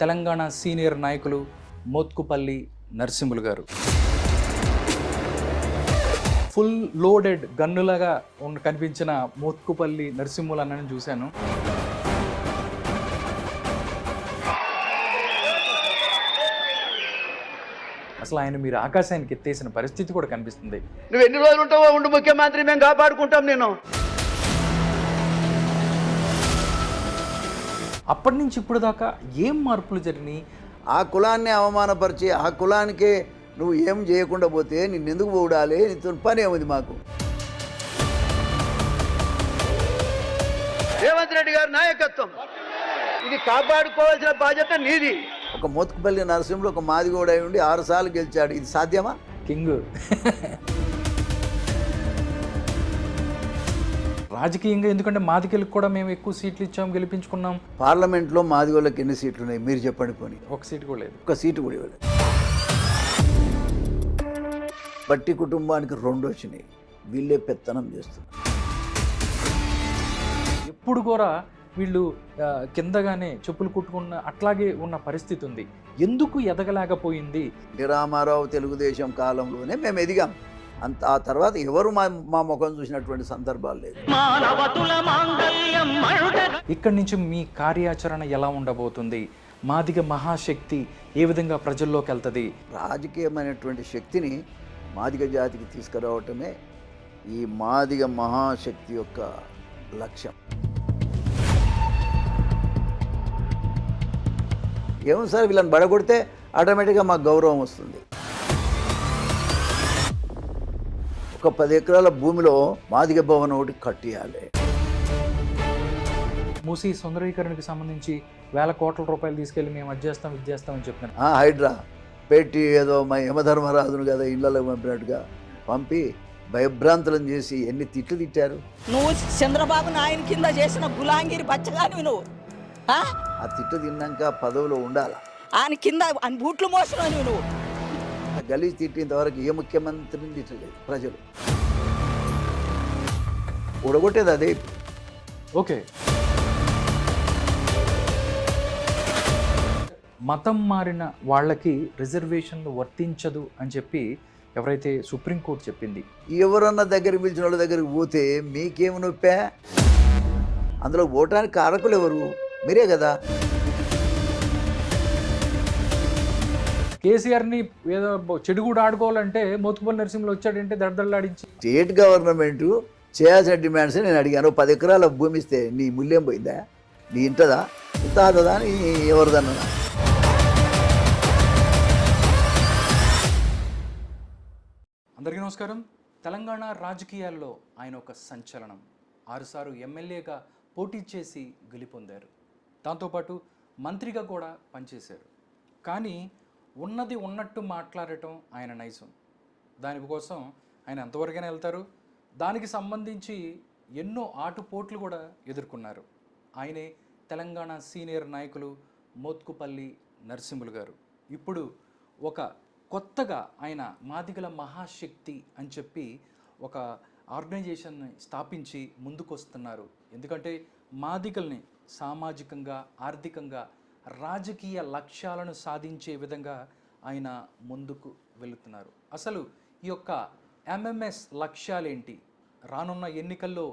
Telangana senior నాయకులు మోత్కుపల్లి నరసింహులు గారు full loaded గన్నులాగా కనిపించిన మోత్కుపల్లి నరసింహులు అన్నని చూశాను. అసలు ఆయన మీరు ఆకాశానికి ఎత్తేసిన పరిస్థితి కూడా కనిపిస్తుంది. నువ్వు ఎన్ని రోజులు ఉంటావో ఉండు ముఖ్యమంత్రి, మేము కాపాడుకుంటాం నేను. అప్పటి నుంచి ఇప్పుడు దాకా ఏం మార్పులు జరిగినాయి? ఆ కులాన్ని అవమానపరిచి ఆ కులానికే నువ్వు ఏం చేయకుండా పోతే నిన్నెందుకు పోడాలి? నీతో పని ఏముంది మాకు? రేవంత్ రెడ్డి గారి నాయకత్వం, ఇది కాపాడుకోవాల్సిన బాధ్యత నీది. ఒక మోత్కుపల్లి నరసింహులు ఒక మాదిగోడ అయి ఉండి 6 సార్లు గెలిచాడు. ఇది సాధ్యమా? కింగ్ రాజకీయంగా, ఎందుకంటే మాదిగలకు కూడా మేము ఎక్కువ సీట్లు ఇచ్చాం, గెలిపించుకున్నాం. పార్లమెంట్లో మాదిగోళ్ళకి ఎన్ని సీట్లు ఉన్నాయి మీరు చెప్పండి. పోనీ ఒక సీటు కూడా లేదు. ఒక్క సీటు కూడా ఇవ్వలేదు. బట్టి కుటుంబానికి 2 వచ్చినాయి. వీళ్ళే పెత్తనం చేస్తున్నారు. ఎప్పుడు కూడా వీళ్ళు కిందగానే చెప్పులు కుట్టుకున్న అట్లాగే ఉన్న పరిస్థితి ఉంది. ఎందుకు ఎదగలేకపోయింది? రామారావు తెలుగుదేశం కాలంలోనే మేము ఎదిగాం. ఆ తర్వాత ఎవరు మా ముఖం చూసినటువంటి సందర్భాలు లేదు. ఇక్కడి నుంచి మీ కార్యాచరణ ఎలా ఉండబోతుంది? మాదిగ మహాశక్తి ఏ విధంగా ప్రజల్లోకి వెళ్తుంది? రాజకీయమైనటువంటి శక్తిని మాదిగ జాతికి తీసుకురావటమే ఈ మాదిగ మహాశక్తి యొక్క లక్ష్యం. ఏమో సార్, వీళ్ళని బడగొడితే ఆటోమేటిక్గా మాకు గౌరవం వస్తుంది. ఒక 10 ఎకరాల భూమిలో మాదిగ భవనం ఒకటి కట్టియాలి. మూసీ సుందరీకరణకి సంబంధించి వేల కోట్ల రూపాయలు తీసుకెళ్ళి మేము అది చేస్తాం ఇది చేస్తామని చెప్తున్నాను. హైడ్రా పెట్టి ఏదో మా యమధర్మరాజును కదా ఇళ్ళలో పంపినట్టుగా పంపి భయభ్రాంతులను చేసి ఎన్ని తిట్లు తిట్టారు. నువ్వు చంద్రబాబు నాయన కింద చేసిన గులాంగిరి బచ్చగాని నువ్వు. ఆ తిట్లు తిన్నాక పదవిలో ఉండాలా? ఆయన కింద బూట్లు మోసినావు నువ్వు. గలీజ్ తిట్టినంతవరకు ఏ ముఖ్యమంత్రిని తిట్టలేదు ప్రజలు. ఊడగొట్టేది అదే. ఓకే, మతం మారిన వాళ్ళకి రిజర్వేషన్లు వర్తించదు అని చెప్పి ఎవరైతే సుప్రీంకోర్టు చెప్పింది, ఎవరన్నా దగ్గర పిలిచిన వాళ్ళ దగ్గరికి పోతే మీకేమి నొప్పా? అందులో ఓటానికి కారకులు ఎవరు? మీరే కదా. కేసీఆర్ని ఏదో చెడు కూడా ఆడుకోవాలంటే మోత్కుపల్లి నరసింహులు వచ్చాడంటే దడదడలాడించి స్టేట్ గవర్నమెంట్ చేయాల్సిన డిమాండ్స్ నేను అడిగాను. 10 ఎకరాల భూమి ఇస్తే నీ మూల్యం పోయిందా? నీ ఇంటదా ఇంతదా అని ఎవరిదన్నా? అందరికీ నమస్కారం. తెలంగాణ రాజకీయాల్లో ఆయన ఒక సంచలనం. 6 సార్లు ఎమ్మెల్యేగా పోటీ చేసి గెలుపొందారు. దాంతోపాటు మంత్రిగా కూడా పనిచేశారు. కానీ ఉన్నది ఉన్నట్టు మాట్లాడటం ఆయన నైజం. దానికోసం ఆయన ఎంతవరకైనా వెళ్తారు. దానికి సంబంధించి ఎన్నో ఆటుపోట్లు కూడా ఎదుర్కొన్నారు. ఆయనే తెలంగాణ సీనియర్ నాయకులు మోత్కుపల్లి నరసింహులు గారు. ఇప్పుడు ఒక కొత్తగా ఆయన మాదిగల మహాశక్తి అని చెప్పి ఒక ఆర్గనైజేషన్ని స్థాపించి ముందుకొస్తున్నారు. ఎందుకంటే మాదిగల్ని సామాజికంగా, ఆర్థికంగా, రాజకీయ లక్ష్యాలను సాధించే విధంగా ఆయన ముందుకు వెళుతున్నారు. అసలు ఈ యొక్క ఎంఎంఎస్ లక్ష్యాలేంటి? రానున్న ఎన్నికల్లో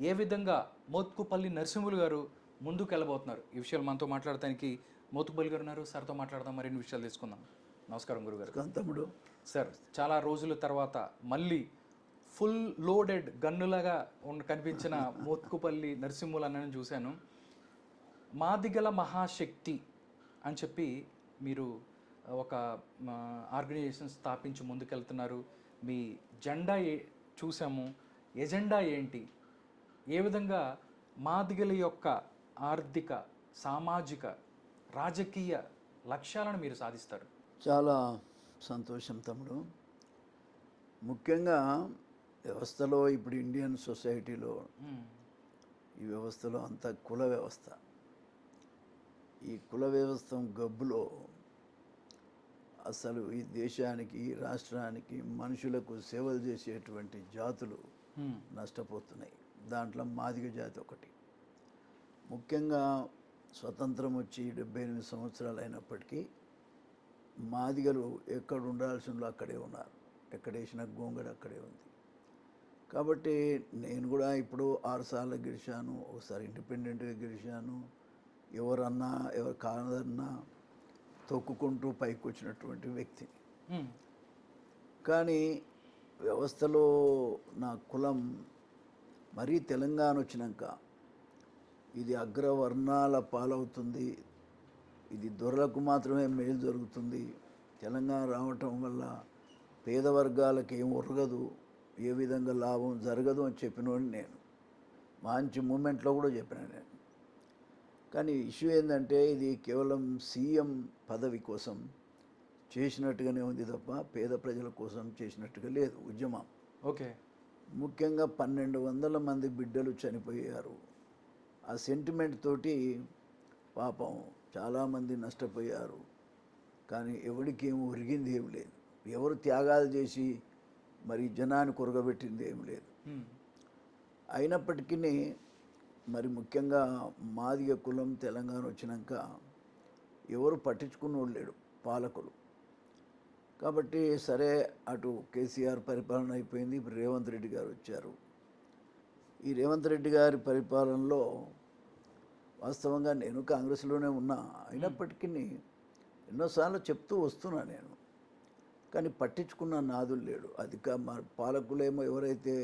ఏ విధంగా మోత్కుపల్లి నరసింహులు గారు ముందుకు వెళ్ళబోతున్నారు? ఈ విషయాలు మనతో మాట్లాడటానికి మోత్కుపల్లి గారు ఉన్నారు. సార్తో మాట్లాడదాం, మరిన్ని విషయాలు తీసుకుందాం. నమస్కారం గురుగారు. తమ్ముడు సార్, చాలా రోజుల తర్వాత మళ్ళీ ఫుల్ లోడెడ్ గన్నులాగా కనిపించిన మోత్కుపల్లి నరసింహులు అన్నని చూశాను. మాదిగల మహాశక్తి అని చెప్పి మీరు ఒక ఆర్గనైజేషన్ స్థాపించి ముందుకెళ్తున్నారు. మీ జెండా చూసాము. ఎజెండా ఏంటి? ఏ విధంగా మాదిగల యొక్క ఆర్థిక, సామాజిక, రాజకీయ లక్ష్యాలను మీరు సాధిస్తారు? చాలా సంతోషం తమ్ముడు. ముఖ్యంగా వ్యవస్థలో ఇప్పుడు ఇండియన్ సొసైటీలో ఈ వ్యవస్థలో అంతా కుల వ్యవస్థ. ఈ కుల వ్యవస్థ గబ్బులో అసలు ఈ దేశానికి, రాష్ట్రానికి, మనుషులకు సేవలు చేసేటువంటి జాతులు నష్టపోతున్నాయి. దాంట్లో మాదిగ జాతి ఒకటి. ముఖ్యంగా స్వతంత్రం వచ్చి 78 సంవత్సరాలు అయినప్పటికీ మాదిగలు ఎక్కడ ఉండాల్సిందో అక్కడే ఉన్నారు. ఎక్కడేసిన గోంగడ అక్కడే ఉంది. కాబట్టి నేను కూడా ఇప్పుడు 6 సార్లు గెలిచాను. ఒకసారి ఇండిపెండెంట్గా గెలిచాను. ఎవరన్నా ఎవరు కాదన్నా తొక్కుకుంటూ పైకి వచ్చినటువంటి వ్యక్తిని. కానీ వ్యవస్థలో నా కులం మరీ తెలంగాణ వచ్చినాక ఇది అగ్రవర్ణాల పాలవుతుంది, ఇది దొరలకు మాత్రమే మేలు జరుగుతుంది, తెలంగాణ రావటం వల్ల పేద వర్గాలకు ఏం ఒరగదు, ఏ విధంగా లాభం జరగదు అని చెప్పినోడిని నేను. మంచి మూమెంట్లో కూడా చెప్పిన నేను. కానీ ఇష్యూ ఏంటంటే ఇది కేవలం సీఎం పదవి కోసం చేసినట్టుగానే ఉంది తప్ప పేద ప్రజల కోసం చేసినట్టుగా లేదు ఉద్యమం. ఓకే. ముఖ్యంగా 1200 మంది బిడ్డలు చనిపోయారు. ఆ సెంటిమెంట్ తోటి పాపం చాలామంది నష్టపోయారు. కానీ ఎవరికి ఏమి ఒరిగింది ఏమి లేదు. ఎవరు త్యాగాలు చేసి మరి జనాన్ని కొరగబెట్టింది ఏమి లేదు. అయినప్పటికీ మరి ముఖ్యంగా మాదిగ కులం తెలంగాణ వచ్చినాక ఎవరు పట్టించుకున్నోడు లేడు పాలకులు. కాబట్టి సరే అటు కేసీఆర్ పరిపాలన అయిపోయింది. ఇప్పుడు రేవంత్ రెడ్డి గారు వచ్చారు. ఈ రేవంత్ రెడ్డి గారి పరిపాలనలో వాస్తవంగా నేను కాంగ్రెస్లోనే ఉన్నా. అయినప్పటికీ ఎన్నోసార్లు చెప్తూ వస్తున్నా నేను. కానీ పట్టించుకున్న నాదులు లేడు. పాలకులేమో ఎవరైతే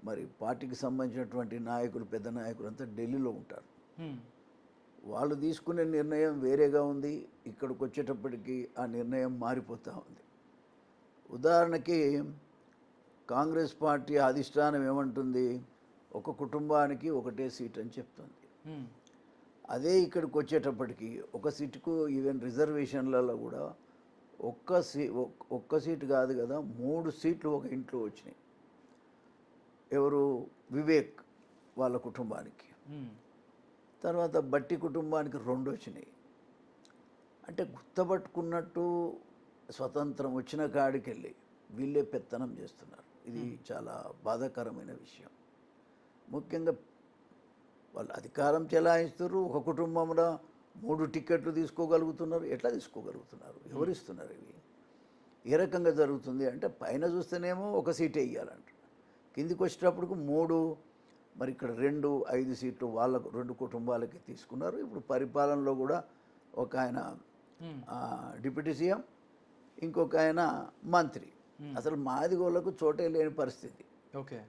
మరి పార్టీకి సంబంధించినటువంటి నాయకులు పెద్ద నాయకులు అంతా ఢిల్లీలో ఉంటారు. వాళ్ళు తీసుకునే నిర్ణయం వేరేగా ఉంది. ఇక్కడికి వచ్చేటప్పటికి ఆ నిర్ణయం మారిపోతూ ఉంది. ఉదాహరణకి కాంగ్రెస్ పార్టీ అధిష్టానం ఏమంటుంది, ఒక కుటుంబానికి ఒకటే సీట్ అని చెప్తుంది. అదే ఇక్కడికి వచ్చేటప్పటికి ఒక సీటుకు ఈవెన్ రిజర్వేషన్లలో కూడా ఒక్క సీటు కాదు కదా 3 సీట్లు ఒక ఇంట్లో వచ్చినాయి. ఎవరు వివేక్ వాళ్ళ కుటుంబానికి, తర్వాత బట్టి కుటుంబానికి 2 వచ్చినాయి. అంటే గుర్తపట్టుకున్నట్టు స్వతంత్రం వచ్చిన కాడికి వెళ్ళి వీళ్ళే పెత్తనం చేస్తున్నారు. ఇది చాలా బాధాకరమైన విషయం. ముఖ్యంగా వాళ్ళు అధికారం చెలాయిస్తారు. ఒక కుటుంబంలో 3 టికెట్లు తీసుకోగలుగుతున్నారు. ఎట్లా తీసుకోగలుగుతున్నారు? ఎవరు ఇస్తున్నారు? ఇవి ఏ రకంగా జరుగుతుంది అంటే పైన చూస్తేనేమో ఒక సీటే ఇవ్వాలంటారు, కిందికి వచ్చేటప్పటికి 3, మరి ఇక్కడ 2, 5 సీట్లు వాళ్ళకు 2 కుటుంబాలకి తీసుకున్నారు. ఇప్పుడు పరిపాలనలో కూడా ఒక ఆయన డిప్యూటీ సీఎం, ఇంకొక ఆయన మంత్రి. అసలు మాదిగోళ్ళకు చోటే లేని పరిస్థితి. ఓకే.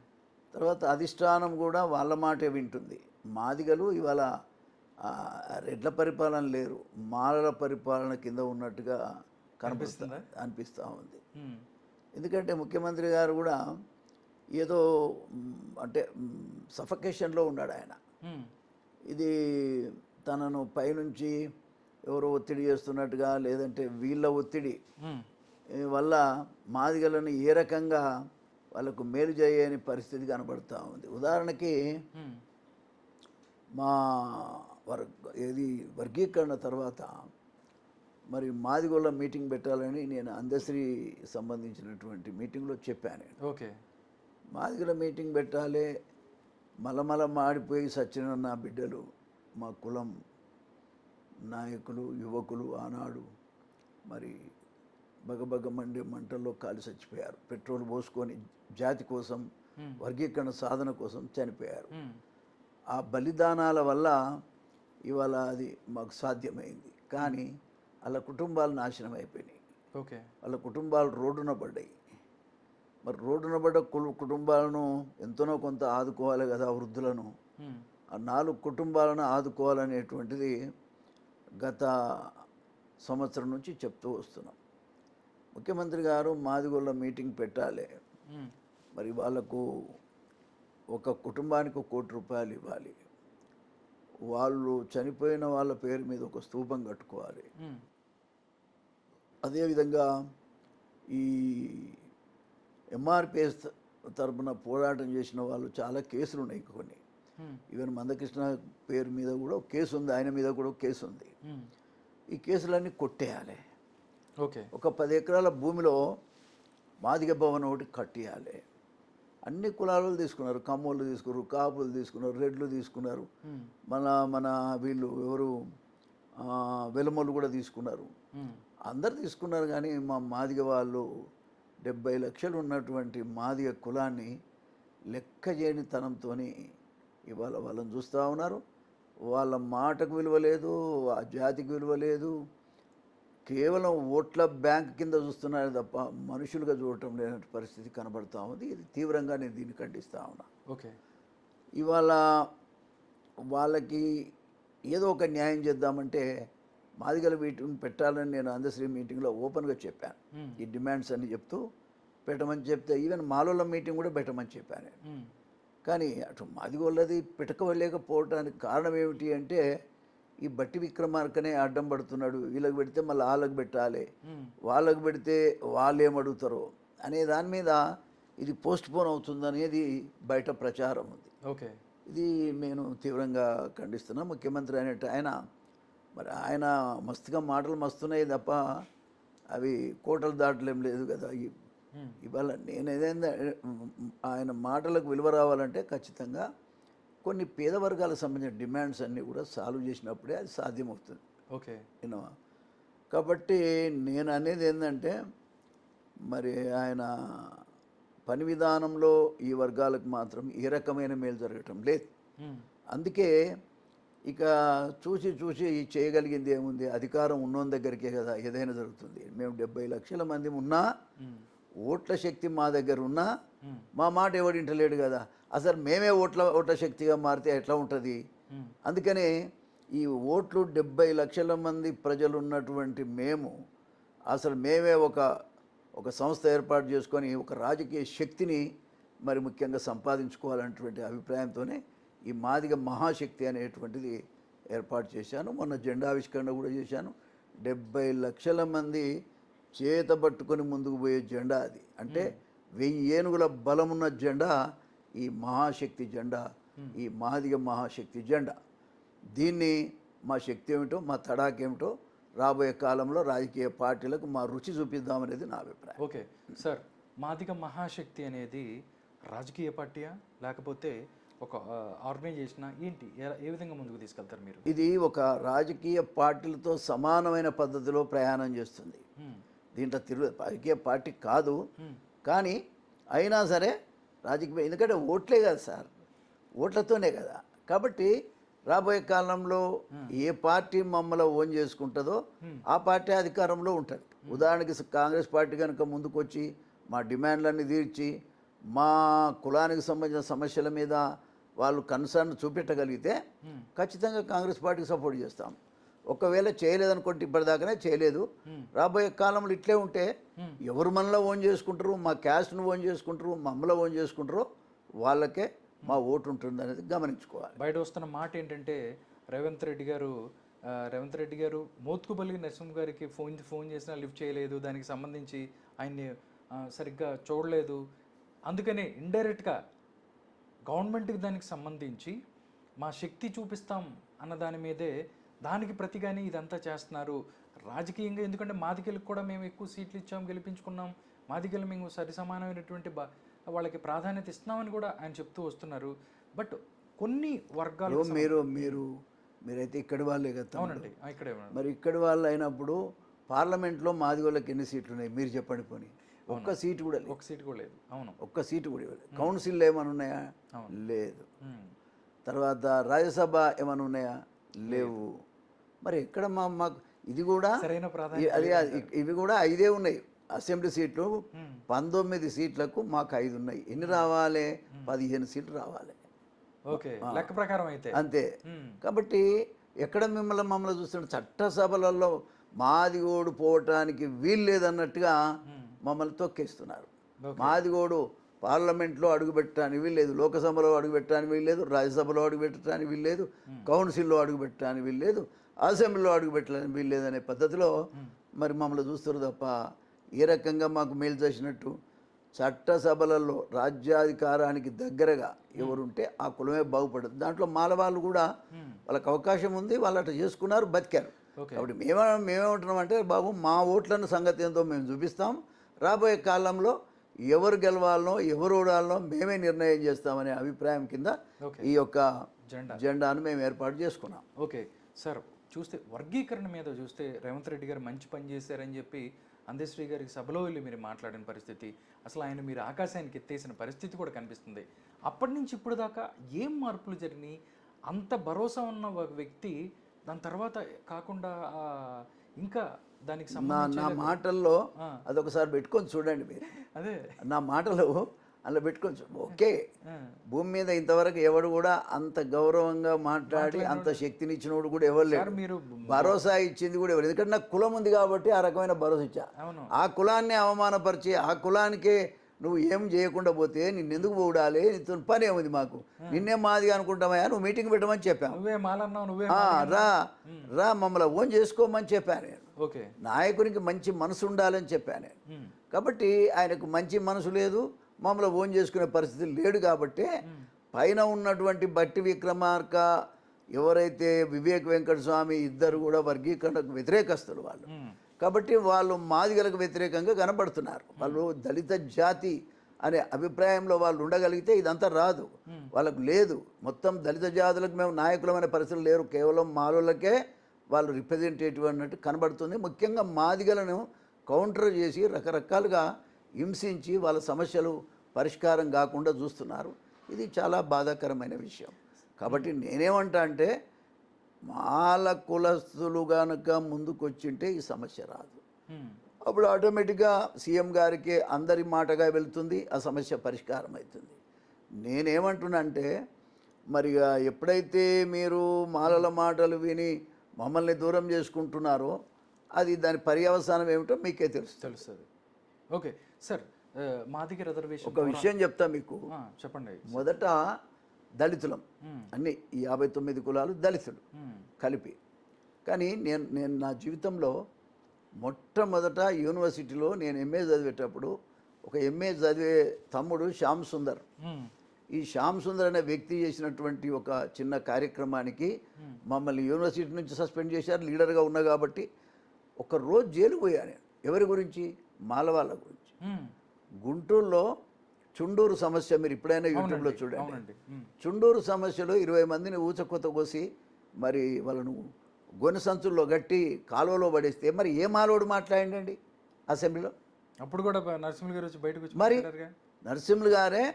తర్వాత అధిష్టానం కూడా వాళ్ళ మాటే వింటుంది. మాదిగలు ఇవాళ రెడ్ల పరిపాలన లేరు, మాలల పరిపాలన కింద ఉన్నట్టుగా అనిపిస్తూ ఉంది. ఎందుకంటే ముఖ్యమంత్రి గారు కూడా ఏదో అంటే సఫకేషన్లో ఉన్నాడు ఆయన. ఇది తనను పైనుంచి ఎవరో ఒత్తిడి చేస్తున్నట్టుగా, లేదంటే వీళ్ళ ఒత్తిడి వల్ల మాదిగలను ఏ రకంగా వాళ్ళకు మేలు చేయని పరిస్థితి కనబడుతూ ఉంది. ఉదాహరణకి మా వర్గీకరణ తర్వాత మరి మాదిగోళ్ళ మీటింగ్ పెట్టాలని నేను అందశ్రీ సంబంధించినటువంటి మీటింగ్లో చెప్పాను. ఓకే. మాదిగల మీటింగ్ పెట్టాలి, మలమల మాడిపోయి సచ్చిన నా బిడ్డలు, మా కులం నాయకులు యువకులు ఆనాడు మరి బగబగ మండే మంటల్లో కాలి చచ్చిపోయారు. పెట్రోల్ పోసుకొని జాతి కోసం, వర్గీకరణ సాధన కోసం చనిపోయారు. ఆ బలిదానాల వల్ల ఇవాళ అది మాకు సాధ్యమైంది. కానీ వాళ్ళ కుటుంబాలు నాశనం అయిపోయినాయి. ఓకే. వాళ్ళ కుటుంబాలు రోడ్డున పడ్డాయి. మరి రోడ్డున పడ్డ కుటుంబాలను ఎంతనో కొంత ఆదుకోవాలి కదా, వృద్ధులను. ఆ 4 కుటుంబాలను ఆదుకోవాలనేటువంటిది గత సంవత్సరం నుంచి చెప్తూ వస్తున్నాం. ముఖ్యమంత్రి గారు మాదిగోళ్ళ మీటింగ్ పెట్టాలి, మరి వాళ్ళకు ఒక కుటుంబానికి 1 కోటి రూపాయలు ఇవ్వాలి, వాళ్ళు చనిపోయిన వాళ్ళ పేరు మీద ఒక స్తూపం కట్టుకోవాలి. అదేవిధంగా ఈ ఎంఆర్పిఎస్ తరపున పోరాటం చేసిన వాళ్ళు చాలా కేసులు ఉన్నాయి కొన్ని. ఈవెన్ మందకృష్ణ పేరు మీద కూడా ఒక కేసు ఉంది, ఆయన మీద కూడా ఒక కేసు ఉంది. ఈ కేసులన్నీ కొట్టేయాలి. ఓకే. ఒక 10 ఎకరాల భూమిలో మాదిగ భవనం ఒకటి కట్టేయాలి. అన్ని కులాలు తీసుకున్నారు. కమ్మోళ్ళు తీసుకున్నారు, కాపులు తీసుకున్నారు, రెడ్లు తీసుకున్నారు, మన మన వీళ్ళు ఎవరు వెలమోళ్ళు కూడా తీసుకున్నారు. అందరు తీసుకున్నారు. కానీ మా మాదిగ వాళ్ళు 70 లక్షలు ఉన్నటువంటి మాదిగ కులాన్ని లెక్క చేయని తనంతో ఇవాళ వాళ్ళని చూస్తూ ఉన్నారు. వాళ్ళ మాటకు విలువ లేదు, ఆ జాతికి విలువ లేదు. కేవలం ఓట్ల బ్యాంక్ కింద చూస్తున్నారు తప్ప మనుషులుగా చూడటం లేనటువంటి పరిస్థితి కనబడుతూ ఉంది. ఇది తీవ్రంగా నేను దీన్ని ఖండిస్తూ ఉన్నా. ఓకే, ఇవాళ వాళ్ళకి ఏదో ఒక న్యాయం చేద్దామంటే మాదిగల మీటింగ్ పెట్టాలని నేను అందశ్రీ మీటింగ్లో ఓపెన్గా చెప్పాను. ఈ డిమాండ్స్ అన్ని చెప్తూ పెట్టమని చెప్తే ఈవెన్ మాలోళ్ళ మీటింగ్ కూడా పెట్టమని చెప్పాను నేను. కానీ అటు మాదిగోళ్ళది పెట్టుకోలేకపోవడానికి కారణం ఏమిటి అంటే ఈ బట్టి విక్రమార్కనే అడ్డం పడుతున్నాడు. వీళ్ళకి పెడితే మళ్ళీ వాళ్ళకి పెట్టాలి, వాళ్ళకి పెడితే వాళ్ళు ఏమడుగుతారో అనే దాని మీద ఇది పోస్ట్ పోన్ అవుతుందనేది బయట ప్రచారం ఉంది. ఓకే, ఇది నేను తీవ్రంగా ఖండిస్తున్నా. ముఖ్యమంత్రి అయినట్టు మరి ఆయన మస్తుగా మాటలు మస్తున్నాయి తప్ప అవి కోటలు దాటలేం లేదు కదా. ఇవాళ నేను ఏదైనా ఆయన మాటలకు విలువ రావాలంటే ఖచ్చితంగా కొన్ని పేద వర్గాలకు సంబంధించిన డిమాండ్స్ అన్నీ కూడా సాల్వ్ చేసినప్పుడే అది సాధ్యమవుతుంది. ఓకే, కాబట్టి నేను అనేది ఏంటంటే మరి ఆయన పని విధానంలో ఈ వర్గాలకు మాత్రం ఏ రకమైన మేలు జరగటం లేదు. అందుకే ఇక చూసి చేయగలిగింది ఏముంది, అధికారం ఉన్నోని దగ్గరికే కదా ఏదైనా జరుగుతుంది. మేము 70 లక్షల మంది ఉన్నా, ఓట్ల శక్తి మా దగ్గర ఉన్నా మా మాట ఎవడింటలేడు కదా. అసలు మేమే ఓట్ల శక్తిగా మారితే ఎట్లా ఉంటుంది? అందుకనే ఈ ఓట్లు 70 లక్షల మంది ప్రజలు ఉన్నటువంటి మేము అసలు మేమే ఒక సంస్థ ఏర్పాటు చేసుకొని ఒక రాజకీయ శక్తిని మరి ముఖ్యంగా సంపాదించుకోవాలన్నటువంటి అభిప్రాయంతోనే ఈ మాదిగ మహాశక్తి అనేటువంటిది ఏర్పాటు చేశాను. మొన్న జెండావిష్కరణ కూడా చేశాను. 70 లక్షల మంది చేత పట్టుకొని ముందుకు పోయే జెండా అది. అంటే 1000 ఏనుగుల బలమున్న జెండా ఈ మహాశక్తి జెండా, ఈ మాదిగ మహాశక్తి జెండా. దీన్ని మా శక్తి ఏమిటో, మా తడాకేమిటో రాబోయే కాలంలో రాజకీయ పార్టీలకు మా రుచి చూపిద్దామనేది నా అభిప్రాయం. ఓకే సార్, మాదిగ మహాశక్తి అనేది రాజకీయ పార్టీయా లేకపోతే ఒక ఆర్గనైజేషన్ ఏంటి, ఏ విధంగా ముందుకు తీసుకెళ్తారు మీరు? ఇది ఒక రాజకీయ పార్టీలతో సమానమైన పద్ధతిలో ప్రయాణం చేస్తుంది. దీంట్లో రాజకీయ పార్టీ కాదు, కానీ అయినా సరే రాజకీయ, ఎందుకంటే ఓట్లే కదా సార్, ఓట్లతోనే కదా. కాబట్టి రాబోయే కాలంలో ఏ పార్టీ మమ్మల్ని ఓన్ చేసుకుంటుందో ఆ పార్టీ అధికారంలో ఉంటుంది. ఉదాహరణకి కాంగ్రెస్ పార్టీ కనుక ముందుకు వచ్చి మా డిమాండ్లన్నీ తీర్చి మా కులానికి సంబంధించిన సమస్యల మీద వాళ్ళు కన్సర్న్ చూపెట్టగలిగితే ఖచ్చితంగా కాంగ్రెస్ పార్టీకి సపోర్ట్ చేస్తాం. ఒకవేళ చేయలేదనుకోండి, ఇప్పటిదాకానే చేయలేదు, రాబోయే కాలంలో ఇట్లే ఉంటే ఎవరు మనలో ఓన్ చేసుకుంటారు, మా క్యాస్ట్ను ఓన్ చేసుకుంటారు, మమ్మల్ని ఓన్ చేసుకుంటారో వాళ్ళకే మా ఓటు ఉంటుంది అనేది గమనించుకోవాలి. బయట వస్తున్న మాట ఏంటంటే రేవంత్ రెడ్డి గారు మోత్కుపల్లి నరసింహ గారికి ఫోన్ చేసినా లిఫ్ట్ చేయలేదు, దానికి సంబంధించి ఆయన్ని సరిగ్గా చూడలేదు, అందుకనే ఇండైరెక్ట్గా గవర్నమెంట్కి దానికి సంబంధించి మా శక్తి చూపిస్తాం అన్న దాని మీదే దానికి ప్రతిగానే ఇదంతా చేస్తున్నారు రాజకీయంగా. ఎందుకంటే మాదిగలకు కూడా మేము ఎక్కువ సీట్లు ఇచ్చాం, గెలిపించుకున్నాం, మాదిగలు మేము సరిసమానమైనటువంటి వాళ్ళకి ప్రాధాన్యత ఇస్తున్నామని కూడా ఆయన చెప్తూ వస్తున్నారు. బట్ కొన్ని వర్గాలు మీరైతే ఇక్కడి వాళ్ళే కదా. అవునండి, ఇక్కడే. మరి ఇక్కడి వాళ్ళు అయినప్పుడు పార్లమెంట్లో మాదిగోళ్ళకి ఎన్ని సీట్లు ఉన్నాయి మీరు చెప్పండి. పోనీ ఒక్క సీటు కూడా లేదు. అవును, ఒక్క సీటు కూడా ఇవ్వలేదు. కౌన్సిల్లో ఏమైనా ఉన్నాయా? లేదు. తర్వాత రాజ్యసభ ఏమైనా ఉన్నాయా? లేవు. మరి ఎక్కడ మాకు ఇది కూడా ఇవి కూడా 5 ఉన్నాయి. అసెంబ్లీ సీట్లు 19 సీట్లకు మాకు 5 ఉన్నాయి. ఎన్ని రావాలి? 15 సీట్లు రావాలి. ఓకే, లెక్క ప్రకారం అయితే అంతే. కాబట్టి ఎక్కడ మమ్మల్ని చూస్తుంటే చట్టసభలలో మాదిగోడు పోవటానికి వీలు లేదన్నట్టుగా మమ్మల్ని తొక్కేస్తున్నారు. మాదిగోడు పార్లమెంట్లో అడుగుపెట్టడానికి వీల్లేదు, లోకసభలో అడుగుపెట్టడానికి వీల్లేదు, రాజ్యసభలో అడుగుపెట్టడానికి వీల్లేదు, కౌన్సిల్లో అడుగుపెట్టడానికి వీల్లేదు, అసెంబ్లీలో అడుగుపెట్టడానికి వీల్లేదు అనే పద్ధతిలో మరి మమ్మల్ని చూస్తారు తప్ప ఏ రకంగా మాకు మేలు చేసినట్టు. చట్టసభలలో రాజ్యాధికారానికి దగ్గరగా ఎవరుంటే ఆ కులమే బాగుపడదు. దాంట్లో మాలవాళ్ళు కూడా వాళ్ళకి అవకాశం ఉంది, వాళ్ళు అట్లా చేసుకున్నారు, బతికారు. కాబట్టి మేమేమంటున్నాం అంటే బాబు మా ఓట్లను సంగతి ఏందో మేము చూపిస్తాం, రాబోయే కాలంలో ఎవరు గెలవాలనో ఎవరు ఓడాలనో మేమే నిర్ణయం చేస్తామనే అభిప్రాయం కింద ఓకే. ఈ యొక్క జెండా. జెండాను మేము ఏర్పాటు చేసుకున్నాం. ఓకే సార్, చూస్తే వర్గీకరణ మీద చూస్తే రేవంత్ రెడ్డి గారు మంచి పని చేశారని చెప్పి అందశ్రీ గారికి సభలో వెళ్ళి మీరు మాట్లాడిన పరిస్థితి, అసలు ఆయన మీరు ఆకాశానికి ఎత్తేసిన పరిస్థితి కూడా కనిపిస్తుంది. అప్పటి నుంచి ఇప్పుడు దాకా ఏం మార్పులు జరిగినాయి? అంత భరోసా ఉన్న ఒక వ్యక్తి దాని తర్వాత కాకుండా ఇంకా దానికి నా సంబంధించి మాటల్లో అదొకసారి పెట్టుకొని చూడండి మీరు. అదే నా మాటలు అలా పెట్టుకొని ఓకే, భూమి మీద ఇంతవరకు ఎవడు కూడా అంత గౌరవంగా మాట్లాడి అంత శక్తినిచ్చినోడు కూడా ఎవరు లేరు. మీరు భరోసా ఇచ్చింది కూడా ఎవరు, ఎందుకంటే నాకు కులం ఉంది కాబట్టి ఆ రకమైన భరోసా ఇచ్చా. అవును. ఆ కులాన్ని అవమానపరిచి ఆ కులానికే నువ్వు ఏం చేయకుండా పోతే నిన్నెందుకు పోడాలి, నీతో పని ఏముంది మాకు, నిన్నే మాది అనుకుంటామయ్యా, నువ్వు మీటింగ్ పెట్టమని చెప్పాను. నువ్వే మాలన్నావు, నువ్వే రా మమ్మల్ని ఓన్ చేసుకోమని చెప్పాను నేను. ఓకే. నాయకునికి మంచి మనసు ఉండాలని చెప్పాను నేను. కాబట్టి ఆయనకు మంచి మనసు లేదు, మమ్మల్ని ఓన్ చేసుకునే పరిస్థితి లేడు. కాబట్టి పైన ఉన్నటువంటి బట్టి విక్రమార్క, ఎవరైతే వివేక్ వెంకట స్వామి, ఇద్దరు కూడా వర్గీకరణకు వ్యతిరేకస్తులు వాళ్ళు. కాబట్టి వాళ్ళు మాదిగలకు వ్యతిరేకంగా కనబడుతున్నారు. వాళ్ళు దళిత జాతి అనే అభిప్రాయంలో వాళ్ళు ఉండగలిగితే ఇదంతా రాదు. వాళ్ళకు లేదు. మొత్తం దళిత జాతులకు మేము నాయకులమైన పరిస్థితులు లేరు, కేవలం మాలోళ్ళకే వాళ్ళు రిప్రజెంటేటివ్ అన్నట్టు కనబడుతుంది. ముఖ్యంగా మాదిగలను కౌంటర్ చేసి రకరకాలుగా హింసించి వాళ్ళ సమస్యలు పరిష్కారం కాకుండా చూస్తున్నారు. ఇది చాలా బాధాకరమైన విషయం. కాబట్టి నేనేమంటా అంటే మాల కులస్తులు కనుక ముందుకొచ్చింటే ఈ సమస్య రాదు. అప్పుడు ఆటోమేటిక్గా సీఎం గారికి అందరి మాటగా వెళ్తుంది, ఆ సమస్య పరిష్కారం అవుతుంది. నేనేమంటున్నా అంటే మరి ఎప్పుడైతే మీరు మాలల మాటలు విని మమ్మల్ని దూరం చేసుకుంటున్నారో అది దాని పర్యవసానం ఏమిటో మీకే తెలుస్తుంది. ఓకే సార్, మాదిగ రిజర్వేషన్ ఒక విషయం చెప్తా మీకు. చెప్పండి. మొదట దళితులం, అన్ని 59 కులాలు దళితులు కలిపి. కానీ నేను నా జీవితంలో మొట్టమొదట యూనివర్సిటీలో నేను ఎంఏ చదివేటప్పుడు ఒక ఎంఏ చదివే తమ్ముడు శ్యామ్ సుందర్, ఈ శ్యామ్ సుందర్ అనే వ్యక్తి చేసినటువంటి ఒక చిన్న కార్యక్రమానికి మమ్మల్ని యూనివర్సిటీ నుంచి సస్పెండ్ చేశారు. లీడర్గా ఉన్నా కాబట్టి ఒక రోజు జైలు పోయాను నేను. ఎవరి గురించి? మాలవాళ్ళ గురించి. గుంటూరులో చుండూరు సమస్య, మీరు ఇప్పుడైనా యూట్యూబ్లో చూడండి. చుండూరు సమస్యలో 20 మందిని ఊచకొత్త కోసి మరి వాళ్ళను గొనె సంచుల్లో గట్టి కాలువలో పడేస్తే మరి ఏ మాలోడు మాట్లాడండి అసెంబ్లీలో? అప్పుడు కూడా నరసింహులు గారు వచ్చి బయటకు వచ్చి మరి నరసింహులు గారే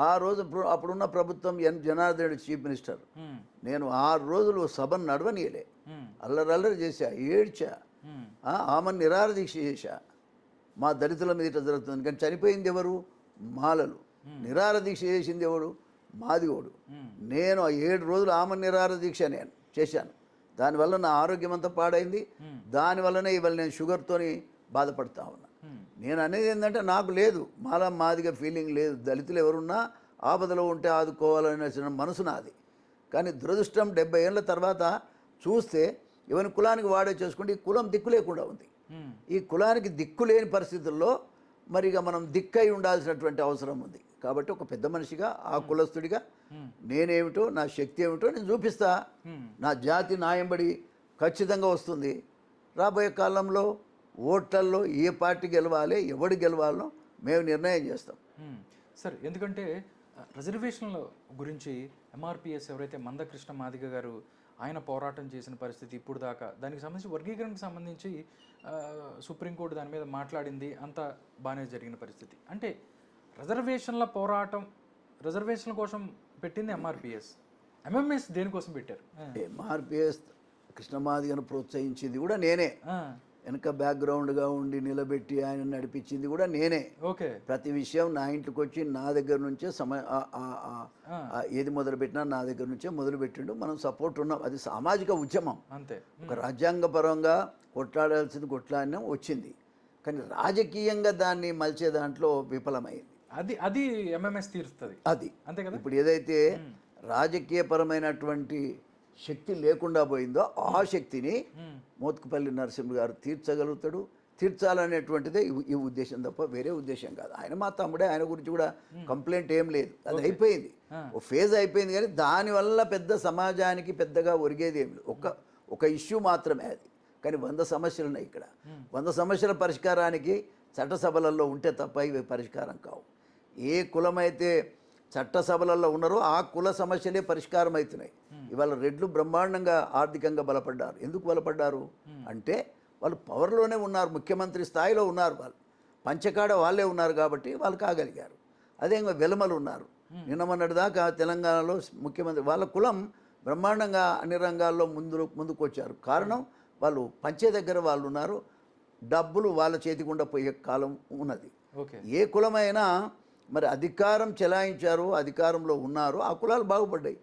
ఆ రోజు అప్పుడున్న ప్రభుత్వం జనార్దన్ రెడ్డి చీఫ్ మినిస్టర్, నేను 6 రోజులు సభను నడవనీయలే, అల్లరల్లరి చేశా, ఏడ్చా, ఆమెను నిరాహార దీక్ష చేశా. మా దళితుల మీద ఇట్లా జరుగుతుంది. కానీ చనిపోయింది ఎవరు? మాలలు. నిరాహార దీక్ష చేసింది ఎవడు? మాదిగోడు. నేను 7 రోజులు ఆమె నిరాహార దీక్ష నేను చేశాను. దానివల్ల నా ఆరోగ్యం అంతా పాడైంది. దానివల్లనే ఇవాళ నేను షుగర్తోని బాధపడతా ఉన్నా. నేను అనేది ఏంటంటే నాకు లేదు మాదిగా ఫీలింగ్ లేదు. దళితులు ఎవరున్నా ఆపదలో ఉంటే ఆదుకోవాలనే మనసు నాది. కానీ దురదృష్టం 70 ఏళ్ళ తర్వాత చూస్తే ఎవరి కులానికి వాడే చేసుకుంటే ఈ కులం దిక్కు లేకుండా ఉంది. ఈ కులానికి దిక్కు లేని పరిస్థితుల్లో మరిగా మనం దిక్కై ఉండాల్సినటువంటి అవసరం ఉంది. కాబట్టి ఒక పెద్ద మనిషిగా, ఆ కులస్తుడిగా నేనేమిటో, నా శక్తి ఏమిటో నేను చూపిస్తా. నా జాతి నాయంబడి ఖచ్చితంగా వస్తుంది. రాబోయే కాలంలో ఓట్లల్లో ఏ పార్టీ గెలవాలి, ఎవడు గెలవాలో మేము నిర్ణయం చేస్తాం. సార్, ఎందుకంటే రిజర్వేషన్ల గురించి ఎంఆర్పిఎస్ ఎవరైతే మందకృష్ణ మాదిగ గారు ఆయన పోరాటం చేసిన పరిస్థితి ఇప్పుడు దాకా, దానికి సంబంధించి వర్గీకరణకు సంబంధించి సుప్రీంకోర్టు దాని మీద మాట్లాడింది, అంతా బాగానే జరిగిన పరిస్థితి. అంటే రిజర్వేషన్ల పోరాటం, రిజర్వేషన్ల కోసం పెట్టింది ఎంఆర్పిఎస్. ఎంఎంఎస్ దేనికోసం పెట్టారు? ఎంఆర్పిఎస్ కృష్ణమాదిగను ప్రోత్సహించింది కూడా నేనే. వెనక బ్యాక్గ్రౌండ్గా ఉండి నిలబెట్టి ఆయన నడిపించింది కూడా నేనే. ఓకే. ప్రతి విషయం నా ఇంటికి వచ్చి నా దగ్గర నుంచే ఏది మొదలుపెట్టినా నా దగ్గర నుంచే మొదలుపెట్టిండు. మనం సపోర్ట్ ఉన్నాం. అది సామాజిక ఉద్యమం అంతే. ఒక రాజ్యాంగపరంగా కొట్లాడాల్సింది కొట్లాడినాం, వచ్చింది. కానీ రాజకీయంగా దాన్ని మలిచే దాంట్లో విఫలమైంది. అది ఎంఎంఎస్ తీరుస్తుంది. అది అంతే కదా. ఇప్పుడు ఏదైతే రాజకీయపరమైనటువంటి శక్తి లేకుండా పోయిందో ఆ శక్తిని మోత్కుపల్లి నరసింహ గారు తీర్చగలుగుతాడు. తీర్చాలనేటువంటిదే ఈ ఉద్దేశం తప్ప వేరే ఉద్దేశం కాదు. ఆయన మా తమ్ముడే, ఆయన గురించి కూడా కంప్లైంట్ ఏం లేదు. అది అయిపోయింది, ఓ ఫేజ్ అయిపోయింది. కానీ దానివల్ల పెద్ద సమాజానికి పెద్దగా ఒరిగేది ఏమి లేదు. ఒక ఇష్యూ మాత్రమే అది. కానీ 100 సమస్యలు ఉన్నాయి ఇక్కడ. 100 సమస్యల పరిష్కారానికి చట్టసభలలో ఉంటే తప్ప ఇవి పరిష్కారం కావు. ఏ కులమైతే చట్టసభలలో ఉన్నారో ఆ కుల సమస్యలే పరిష్కారం అవుతున్నాయి. ఇవాళ రెడ్లు బ్రహ్మాండంగా ఆర్థికంగా బలపడ్డారు. ఎందుకు బలపడ్డారు అంటే వాళ్ళు పవర్లోనే ఉన్నారు, ముఖ్యమంత్రి స్థాయిలో ఉన్నారు, వాళ్ళు పంచకాడ వాళ్ళే ఉన్నారు కాబట్టి వాళ్ళు కాగలిగారు. అదే వెలమలు ఉన్నారు, నిన్న మొన్నటి దాకా తెలంగాణలో ముఖ్యమంత్రి, వాళ్ళ కులం బ్రహ్మాండంగా అన్ని రంగాల్లో ముందుకు వచ్చారు. కారణం వాళ్ళు పంచే దగ్గర వాళ్ళు ఉన్నారు, డబ్బులు వాళ్ళ చేతి గుండా పోయే కాలం ఉన్నది. ఏ కులమైనా మరి అధికారం చెలాయించారు, అధికారంలో ఉన్నారు, ఆ కులాలు బాగుపడ్డాయి.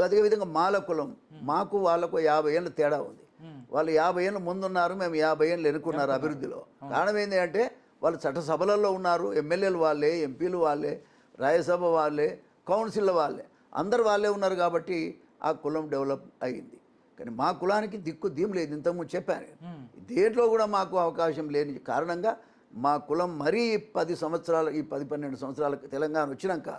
అదేవిధంగా మాల కులం, మాకు వాళ్ళకు 50 ఏళ్ళ తేడా ఉంది. వాళ్ళు 50 ఏళ్ళు ముందున్నారు, మేము 50 ఏళ్ళు వెనుకున్నారు అభివృద్ధిలో. కారణం ఏంటి అంటే వాళ్ళు చట్టసభలలో ఉన్నారు, ఎమ్మెల్యేలు వాళ్ళే, ఎంపీలు వాళ్ళే, రాజ్యసభ వాళ్ళే, కౌన్సిల్ వాళ్ళే, అందరు వాళ్ళే ఉన్నారు కాబట్టి ఆ కులం డెవలప్ అయ్యింది. కానీ మా కులానికి దిక్కు దీం లేదు. ఇంతకుముందు చెప్పాను, దేంట్లో కూడా మాకు అవకాశం లేని కారణంగా మా కులం మరీ 10 సంవత్సరాలు, ఈ 10-12 సంవత్సరాలకు తెలంగాణ వచ్చినాక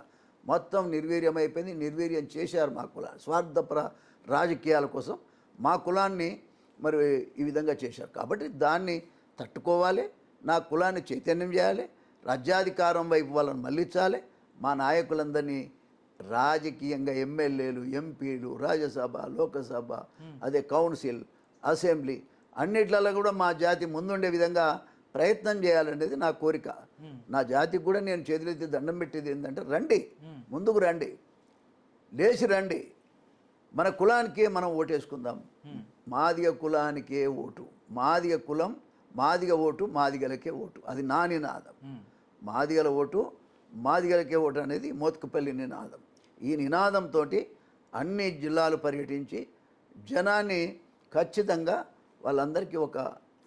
మొత్తం నిర్వీర్యమైపోయింది. నిర్వీర్యం చేశారు మా కులాన్ని, స్వార్థపర రాజకీయాల కోసం మా కులాన్ని మరి ఈ విధంగా చేశారు. కాబట్టి దాన్ని తట్టుకోవాలి, నా కులాన్ని చైతన్యం చేయాలి, రాజ్యాధికారం వైపు వాళ్ళని మళ్ళించాలి. మా నాయకులందరినీ రాజకీయంగా ఎమ్మెల్యేలు, ఎంపీలు, రాజ్యసభ, లోకసభ, అదే కౌన్సిల్, అసెంబ్లీ అన్నిట్లలో కూడా మా జాతి ముందుండే విధంగా ప్రయత్నం చేయాలనేది నా కోరిక. నా జాతికి కూడా నేను చేతులెత్తి దండం పెట్టేది ఏంటంటే, రండి, ముందుకు రండి, లేచి రండి, మన కులానికే మనం ఓటేసుకుందాం. మాదిగ కులానికే ఓటు, మాదిగ కులం, మాదిగ ఓటు, మాదిగలకే ఓటు, అది నా నినాదం. మాదిగల ఓటు, మాదిగలకే ఓటు అనేది మోత్కుపల్లి నినాదం. ఈ నినాదంతో అన్ని జిల్లాలు పర్యటించి జనాన్ని ఖచ్చితంగా వాళ్ళందరికీ ఒక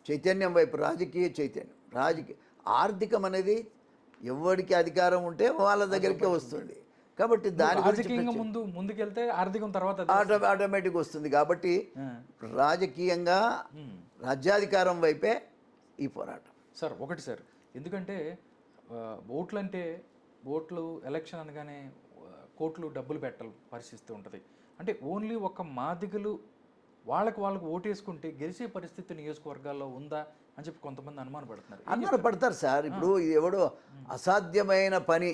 చైతన్యం వైపు, రాజకీయ చైతన్యం, ఆర్థికం అనేది ఎవరికి అధికారం ఉంటే వాళ్ళ దగ్గరికే వస్తుంది. కాబట్టి దాని రాజకీయంగా ముందుకెళ్తే ఆర్థికం తర్వాత ఆటోమేటిక్ వస్తుంది. కాబట్టి రాజకీయంగా రాజ్యాధికారం వైపే ఈ పోరాటం. సార్ ఒకటి సార్, ఎందుకంటే ఓట్లు ఎలక్షన్ అనగానే కోట్లు డబ్బులు పెట్టాలి పరిస్థితి ఉంటుంది. అంటే ఓన్లీ ఒక మాదిగలు వాళ్ళకు ఓటేసుకుంటే గెలిచే పరిస్థితి నియోజకవర్గాల్లో ఉందా అని చెప్పి కొంతమంది అనుమానపడతారు సార్. ఇప్పుడు ఇది ఎవడో అసాధ్యమైన పని,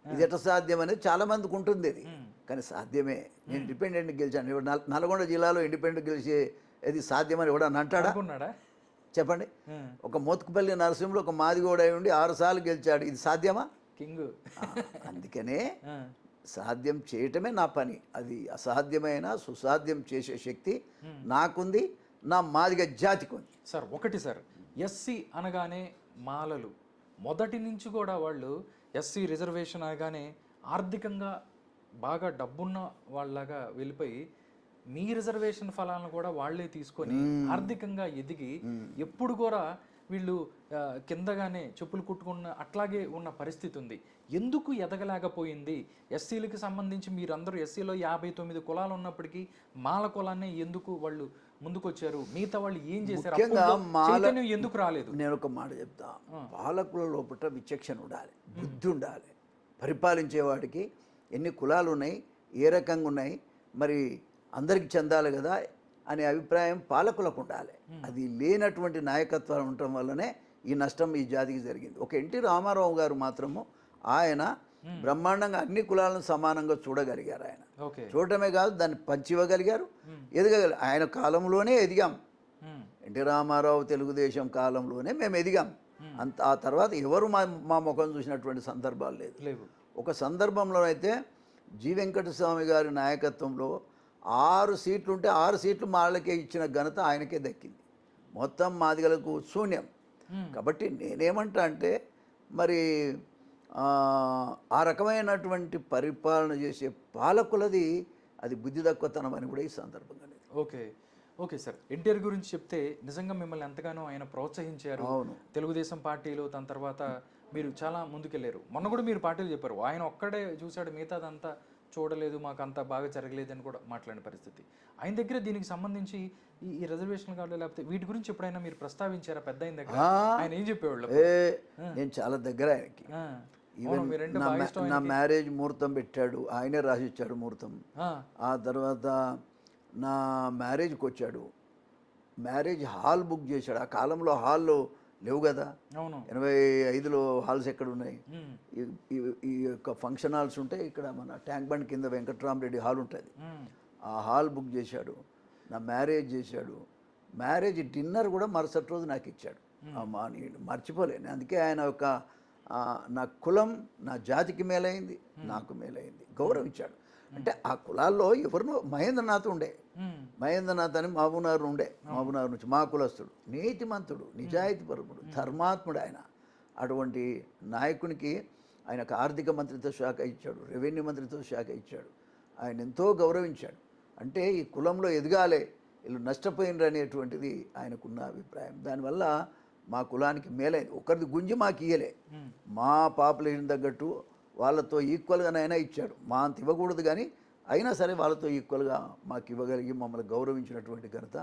ఇది ఎట్లా సాధ్యం అనేది చాలా మందికి ఉంటుంది. ఇది కానీ సాధ్యమే. నేను ఇండిపెండెంట్ గెలిచాను. ఇప్పుడు నల్గొండ జిల్లాలో ఇండిపెండెంట్ గెలిచే ఇది సాధ్యమని ఎవడన్నా అంటాడా? చెప్పండి. ఒక మోత్కుపల్లి నరసింహులు ఒక మాదిగోడ ఉండి 6 సార్లు గెలిచాడు, ఇది సాధ్యమా? కింగ్. అందుకనే సాధ్యం చేయటమే నా పని. అది అసాధ్యమైన సుసాధ్యం చేసే శక్తి నాకుంది, నా మాదిగ జాతికి ఉంది. సార్ ఒకటి సార్, ఎస్సీ అనగానే మాలలు మొదటి నుంచి కూడా వాళ్ళు ఎస్సీ రిజర్వేషన్ అనగానే ఆర్థికంగా బాగా డబ్బున్న వాళ్ళలాగా వెళ్ళిపోయి మీ రిజర్వేషన్ ఫలాలను కూడా వాళ్లే తీసుకొని ఆర్థికంగా ఎదిగి ఎప్పుడు కూడా వీళ్ళు కిందగానే చెప్పులు కుట్టుకున్న అట్లాగే ఉన్న పరిస్థితి ఉంది. ఎందుకు ఎదగలేకపోయింది? ఎస్సీలకు సంబంధించి మీరందరూ ఎస్సీలో 59 కులాలు ఉన్నప్పటికీ మాల కులాన్ని ఎందుకు వాళ్ళు ముందుకొచ్చారు? మిగతా వాళ్ళు ఏం చేశారు? ఎందుకు రాలేదు? నేను ఒక మాట చెప్తా. పాలకుల లోపల విచక్షణ ఉండాలి, బుద్ధి ఉండాలి. పరిపాలించేవాడికి ఎన్ని కులాలు ఉన్నాయి, ఏ రకంగా ఉన్నాయి, మరి అందరికి చెందాలి కదా అనే అభిప్రాయం పాలకులకు ఉండాలి. అది లేనటువంటి నాయకత్వాలు ఉండటం వల్లనే ఈ నష్టం ఈ జాతికి జరిగింది. ఒక ఎన్టీ రామారావు గారు మాత్రము ఆయన బ్రహ్మాండంగా అన్ని కులాలను సమానంగా చూడగలిగారు. ఆయన చూడటమే కాదు, దాన్ని పంచివ్వగలిగారు, ఎదగగలిగారు. ఆయన కాలంలోనే ఎదిగాం. ఎన్టీ రామారావు తెలుగుదేశం కాలంలోనే మేము ఎదిగాం. ఆ తర్వాత ఎవరు మా ముఖం చూసినటువంటి సందర్భాలు లేదు. ఒక సందర్భంలో అయితే జి వెంకటస్వామి గారి నాయకత్వంలో 6 సీట్లు ఉంటే 6 సీట్లు మాళ్ళకే ఇచ్చిన ఘనత ఆయనకే దక్కింది. మొత్తం మాదిగలకు శూన్యం. కాబట్టి నేనేమంటా అంటే మరి ఆ రకమైనటువంటి పరిపాలన చేసే పాలకులది అది బుద్ధి తక్కువతనం అని కూడా ఈ సందర్భంగా. ఓకే సార్, ఎన్టీఆర్ గురించి చెప్తే నిజంగా మిమ్మల్ని ఎంతగానో ఆయన ప్రోత్సహించారు. తెలుగుదేశం పార్టీలో దాని తర్వాత మీరు చాలా ముందుకెళ్ళారు. మొన్న కూడా మీరు పార్టీలు చెప్పారు, ఆయన ఒక్కడే చూశాడు, మిగతాదంతా చూడలేదు, మాకు అంత బాగా జరగలేదు అని కూడా మాట్లాడిన పరిస్థితి. ఆయన దగ్గర దీనికి సంబంధించి ఈ రిజర్వేషన్ కార్డు లేకపోతే వీటి గురించి ఎప్పుడైనా మీరు ప్రస్తావించారా? పెద్ద ఆయన దగ్గర ఆయన ఏం చెప్పేవాళ్ళు? నేను చాలా దగ్గర ఆయనకి. నా మ్యారేజ్ ముహూర్తం పెట్టాడు, ఆయనే రాసిచ్చాడు ముహూర్తం. ఆ తర్వాత నా మ్యారేజ్కి వచ్చాడు, మ్యారేజ్ హాల్ బుక్ చేశాడు. ఆ కాలంలో హాల్లో లేవు కదా. అవును. 85లో హాల్స్ ఎక్కడ ఉన్నాయి? మ్మ్. ఈ యొక్క ఫంక్షన్ హాల్స్ ఉంటే ఇక్కడ మన ట్యాంక్ బండ్ కింద వెంకట్రామరెడ్డి హాల్ ఉంటుంది. మ్మ్. ఆ హాల్ బుక్ చేశాడు, నా మ్యారేజ్ చేశాడు. మ్యారేజ్ డిన్నర్ కూడా మరుసటి రోజు నాకు ఇచ్చాడు. నేను మర్చిపోలేను. అందుకే ఆయన యొక్క నా కులం నా జాతికి మేలైంది, నాకు మేలైంది, గౌరవించాడు. అంటే ఆ కులాల్లో ఎవరినో మహేంద్రనాథ్ ఉండే, మ్మ్. మహేంద్రనాథ్ అని మహబూబ్నగర్ ఉండే, మహబూబ్నగర్ నుంచి మా కులస్తుడు, నీతిమంతుడు, నిజాయితీపరుడు, ధర్మాత్ముడు ఆయన. అటువంటి నాయకునికి ఆయనకు ఆర్థిక మంత్రిత్వ శాఖ ఇచ్చాడు, రెవెన్యూ మంత్రిత్వ శాఖ ఇచ్చాడు. ఆయన ఎంతో గౌరవించాడు. అంటే ఈ కులంలో ఎదగాలే, వీళ్ళు నష్టపోయినరు అనేటువంటిది ఆయనకున్న అభిప్రాయం. దానివల్ల మా కులానికి మేలైంది. ఒకరిది గుంజి మాకు ఇయ్యలే, మా పాపులేషన్ తగ్గట్టు వాళ్ళతో ఈక్వల్గానైనా ఇచ్చాడు. మా అంత ఇవ్వకూడదు కానీ అయినా సరే వాళ్ళతో ఈక్వల్గా మాకు ఇవ్వగలిగి మమ్మల్ని గౌరవించినటువంటి ఘనత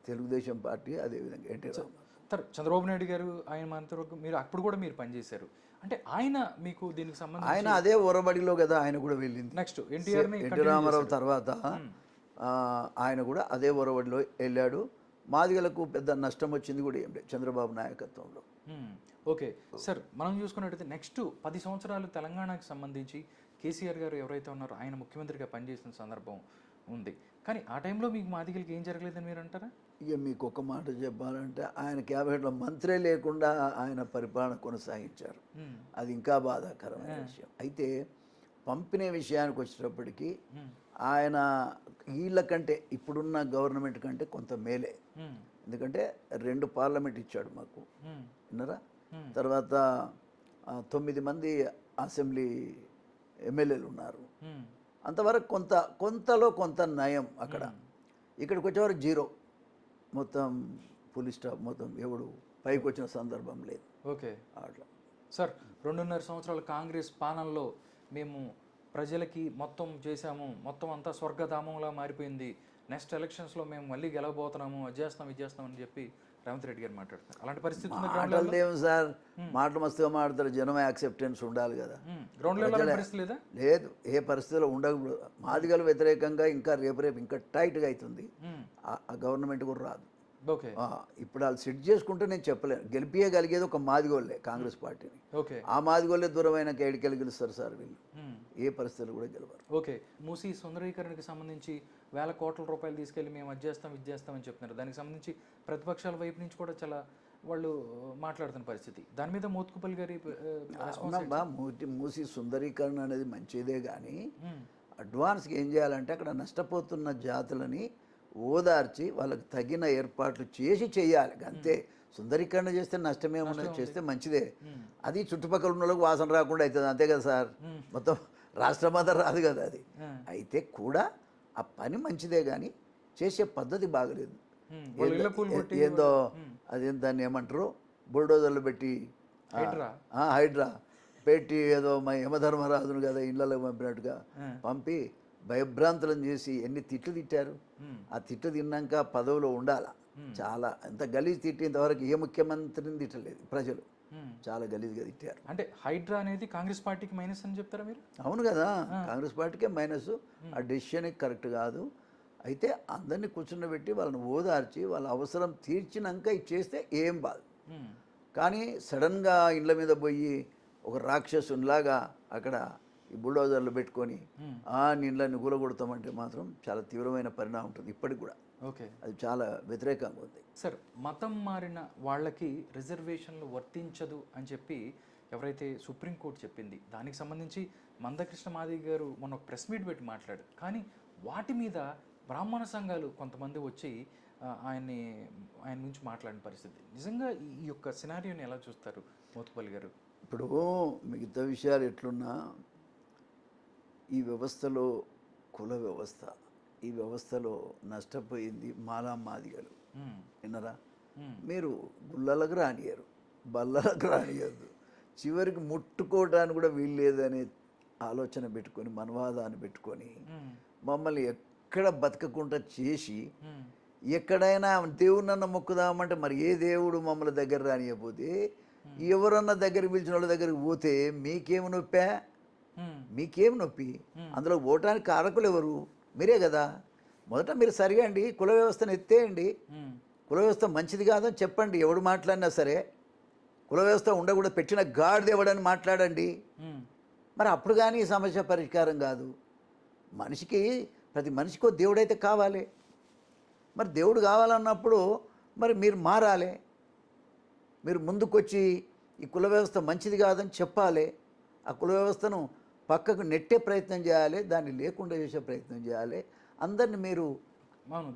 తెలుగుదేశం పార్టీ, అదేవిధంగా ఎన్టీ రామారావు. చంద్రబాబు నాయుడు గారు ఆయన మంత్రివర్గం మీరు అప్పుడు కూడా మీరు పనిచేశారు. అంటే ఆయన మీకు దీనికి సంబంధించి ఆయన అదే ఒరబడిలో కదా ఆయన కూడా వెళ్ళింది. నెక్స్ట్ ఎన్టీఆర్ని ఎన్టీ రామారావు తర్వాత ఆయన కూడా అదే ఒరబడిలో వెళ్ళాడు. మాదిగలకు పెద్ద నష్టం వచ్చింది కూడా ఏం లేదు చంద్రబాబు నాయకత్వంలో. ఓకే సార్, మనం చూసుకున్నట్టయితే నెక్స్ట్ 10 సంవత్సరాలు తెలంగాణకు సంబంధించి కేసీఆర్ గారు ఎవరైతే ఉన్నారో ఆయన ముఖ్యమంత్రిగా పనిచేసిన సందర్భం ఉంది. కానీ ఆ టైంలో మీకు మాదిగలకి ఏం జరగలేదని మీరు అంటారా? ఇక మీకు ఒక మాట చెప్పాలంటే ఆయన క్యాబినెట్లో మంత్రే లేకుండా ఆయన పరిపాలన కొనసాగించారు. అది ఇంకా బాధాకరమైన విషయం. అయితే పంపిణీ విషయానికి వచ్చేటప్పటికి ఆయన వీళ్ళకంటే ఇప్పుడున్న గవర్నమెంట్ కంటే కొంత మేలే. ఎందుకంటే 2 పార్లమెంట్ ఇచ్చాడు మాకు, విన్నారా? తర్వాత 9 మంది అసెంబ్లీ ఎమ్మెల్యేలు ఉన్నారు. అంతవరకు కొంతలో కొంత నయం అక్కడ. ఇక్కడికి వచ్చేవారు 0, మొత్తం పోలీస్ స్టాఫ్, మొత్తం ఎవడు పైకి వచ్చిన సందర్భం లేదు. ఓకే అట్లా సార్, 2.5 సంవత్సరాల కాంగ్రెస్ పాలనలో మేము ప్రజలకి మొత్తం చేశాము, మొత్తం అంతా స్వర్గధామంలా మారిపోయింది, నెక్స్ట్ ఎలక్షన్స్లో మేము మళ్ళీ గెలవబోతున్నాము, అది చేస్తాం అని చెప్పి రేవంత్ రెడ్డి గారు మాట్లాడతారు. అలాంటి పరిస్థితి మాటలు సార్, మాటలు మస్తుగా మాట్లాడతారు. జనం యాక్సెప్టెన్స్ ఉండాలి కదా. గ్రౌండ్ లెవెల్ పరిస్థితి లేదా? లేదు, ఏ పరిస్థితిలో ఉండకూడదు. మాదిగలు వ్యతిరేకంగా ఇంకా రేపు ఇంకా టైట్గా అవుతుంది. ఆ గవర్నమెంట్ కూడా రాదు. ఓకే, ఇప్పుడు వాళ్ళు సెట్ చేసుకుంటే నేను చెప్పలేను. గెలిపియగలిగేది ఒక మాదిగోళ్ళే కాంగ్రెస్ పార్టీని. ఓకే, ఆ మాదిగోళ్ళే దూరమైన ఏడికెళ్ళి గెలుస్తారు సార్ వీళ్ళు. ఏ పరిస్థితులు కూడా గెలవరు. ఓకే, మూసీ సుందరీకరణకి సంబంధించి వేల కోట్ల రూపాయలు తీసుకెళ్ళి మేము అది చేస్తామని చెప్తున్నారు. దానికి సంబంధించి ప్రతిపక్షాల వైపు నుంచి కూడా చాలా వాళ్ళు మాట్లాడుతున్న పరిస్థితి. దాని మీద మోత్కుపల్లి గారి మూసీ సుందరీకరణ అనేది మంచిదే కానీ అడ్వాన్స్గా ఏం చేయాలంటే అక్కడ నష్టపోతున్న జాతులని ఓదార్చి వాళ్ళకి తగిన ఏర్పాట్లు చేయాలి అంతే. సుందరీకరణ చేస్తే నష్టమేమన్నా, చేస్తే మంచిదే. అది చుట్టుపక్కల ఉన్న వాళ్ళకి వాసన రాకుండా అవుతుంది, అంతే కదా సార్. మొత్తం రాష్ట్రం అంతా రాదు కదా అది. అయితే కూడా ఆ పని మంచిదే కానీ చేసే పద్ధతి బాగలేదు. ఏందో అదేం దాన్ని ఏమంటారు, బుల్డోజర్లు పెట్టి హైడ్రా పెట్టి ఏదో మా యమధర్మరాజును కదా ఇళ్ళలో పంపినట్టుగా పంపి భయభ్రాంతులను చేసి ఎన్ని తిట్లు తిట్టారు. ఆ తిట్లు తిన్నాక పదవిలో ఉండాల. చాలా ఎంత గలీజ్ తిట్టి ఇంతవరకు ఏ ముఖ్యమంత్రిని తిట్టలేదు ప్రజలు. చాలా గలీజ్గా తిట్టారు. అంటే హైడ్రా అనేది కాంగ్రెస్ పార్టీకి మైనస్ అని చెప్తారా మీరు? అవును కదా, కాంగ్రెస్ పార్టీకే మైనస్. ఆ డెసిషన్ కరెక్ట్ కాదు. అయితే అందరినీ కూర్చుండబెట్టి వాళ్ళని ఓదార్చి వాళ్ళ అవసరం తీర్చినాక ఇచ్చేస్తే ఏం బాధ. కానీ సడన్గా ఇళ్ళ మీద పోయి ఒక రాక్షసునిలాగా అక్కడ ఈ బుల్డోజర్లు పెట్టుకొని నీళ్ళని కూలగొడతామంటే మాత్రం చాలా తీవ్రమైన పరిణామం ఉంటుంది ఇప్పటికి కూడా. ఓకే, అది చాలా వ్యతిరేకంగా ఉంది సార్. మతం మారిన వాళ్ళకి రిజర్వేషన్లు వర్తించదు అని చెప్పి ఎవరైతే సుప్రీంకోర్టు చెప్పింది, దానికి సంబంధించి మందకృష్ణ మాదిగ గారు మొన్న ఒక ప్రెస్ మీట్ పెట్టి మాట్లాడారు. కానీ వాటి మీద బ్రాహ్మణ సంఘాలు కొంతమంది వచ్చి ఆయన నుంచి మాట్లాడిన పరిస్థితి. నిజంగా ఈ యొక్క సినారియోని ఎలా చూస్తారు మోత్కుపల్లి గారు? ఇప్పుడు మిగతా విషయాలు ఎట్లున్నా ఈ వ్యవస్థలో కుల వ్యవస్థ, ఈ వ్యవస్థలో నష్టపోయింది మాదిగలు. విన్నరా? మీరు గుళ్ళలకు రానియరు, బల్లలకు రానియద్దు, చివరికి ముట్టుకోవడానికి కూడా వీలు లేదనే ఆలోచన పెట్టుకొని మనవాదాన్ని పెట్టుకొని మమ్మల్ని ఎక్కడ బతకకుండా చేసి ఎక్కడైనా దేవుణ్ణన్న మొక్కుదామంటే మరి ఏ దేవుడు మమ్మల్ని దగ్గర రానియకపోతే ఎవరన్నా దగ్గర పిలిచిన వాళ్ళ దగ్గరికి పోతే మీకేమి నొప్పా? మీకేం నొప్పి? అందులో ఓటానికి కారకులు ఎవరు? మీరే కదా. మొదట మీరు సరిగండి, కుల వ్యవస్థను ఎత్తేయండి. కుల వ్యవస్థ మంచిది కాదని చెప్పండి. ఎవడు మాట్లాడినా సరే కుల వ్యవస్థ ఉండకూడదు, పెట్టిన గాడిద ఎవడని మాట్లాడండి. మరి అప్పుడు కానీ ఈ సమస్య పరిష్కారం కాదు. ప్రతి మనిషికో దేవుడైతే కావాలి. మరి దేవుడు కావాలన్నప్పుడు మరి మీరు మారాలి. మీరు ముందుకొచ్చి ఈ కుల వ్యవస్థ మంచిది కాదని చెప్పాలి. ఆ కుల వ్యవస్థను పక్కకు నెట్టే ప్రయత్నం చేయాలి, దాన్ని లేకుండా చేసే ప్రయత్నం చేయాలి. అందరిని మీరు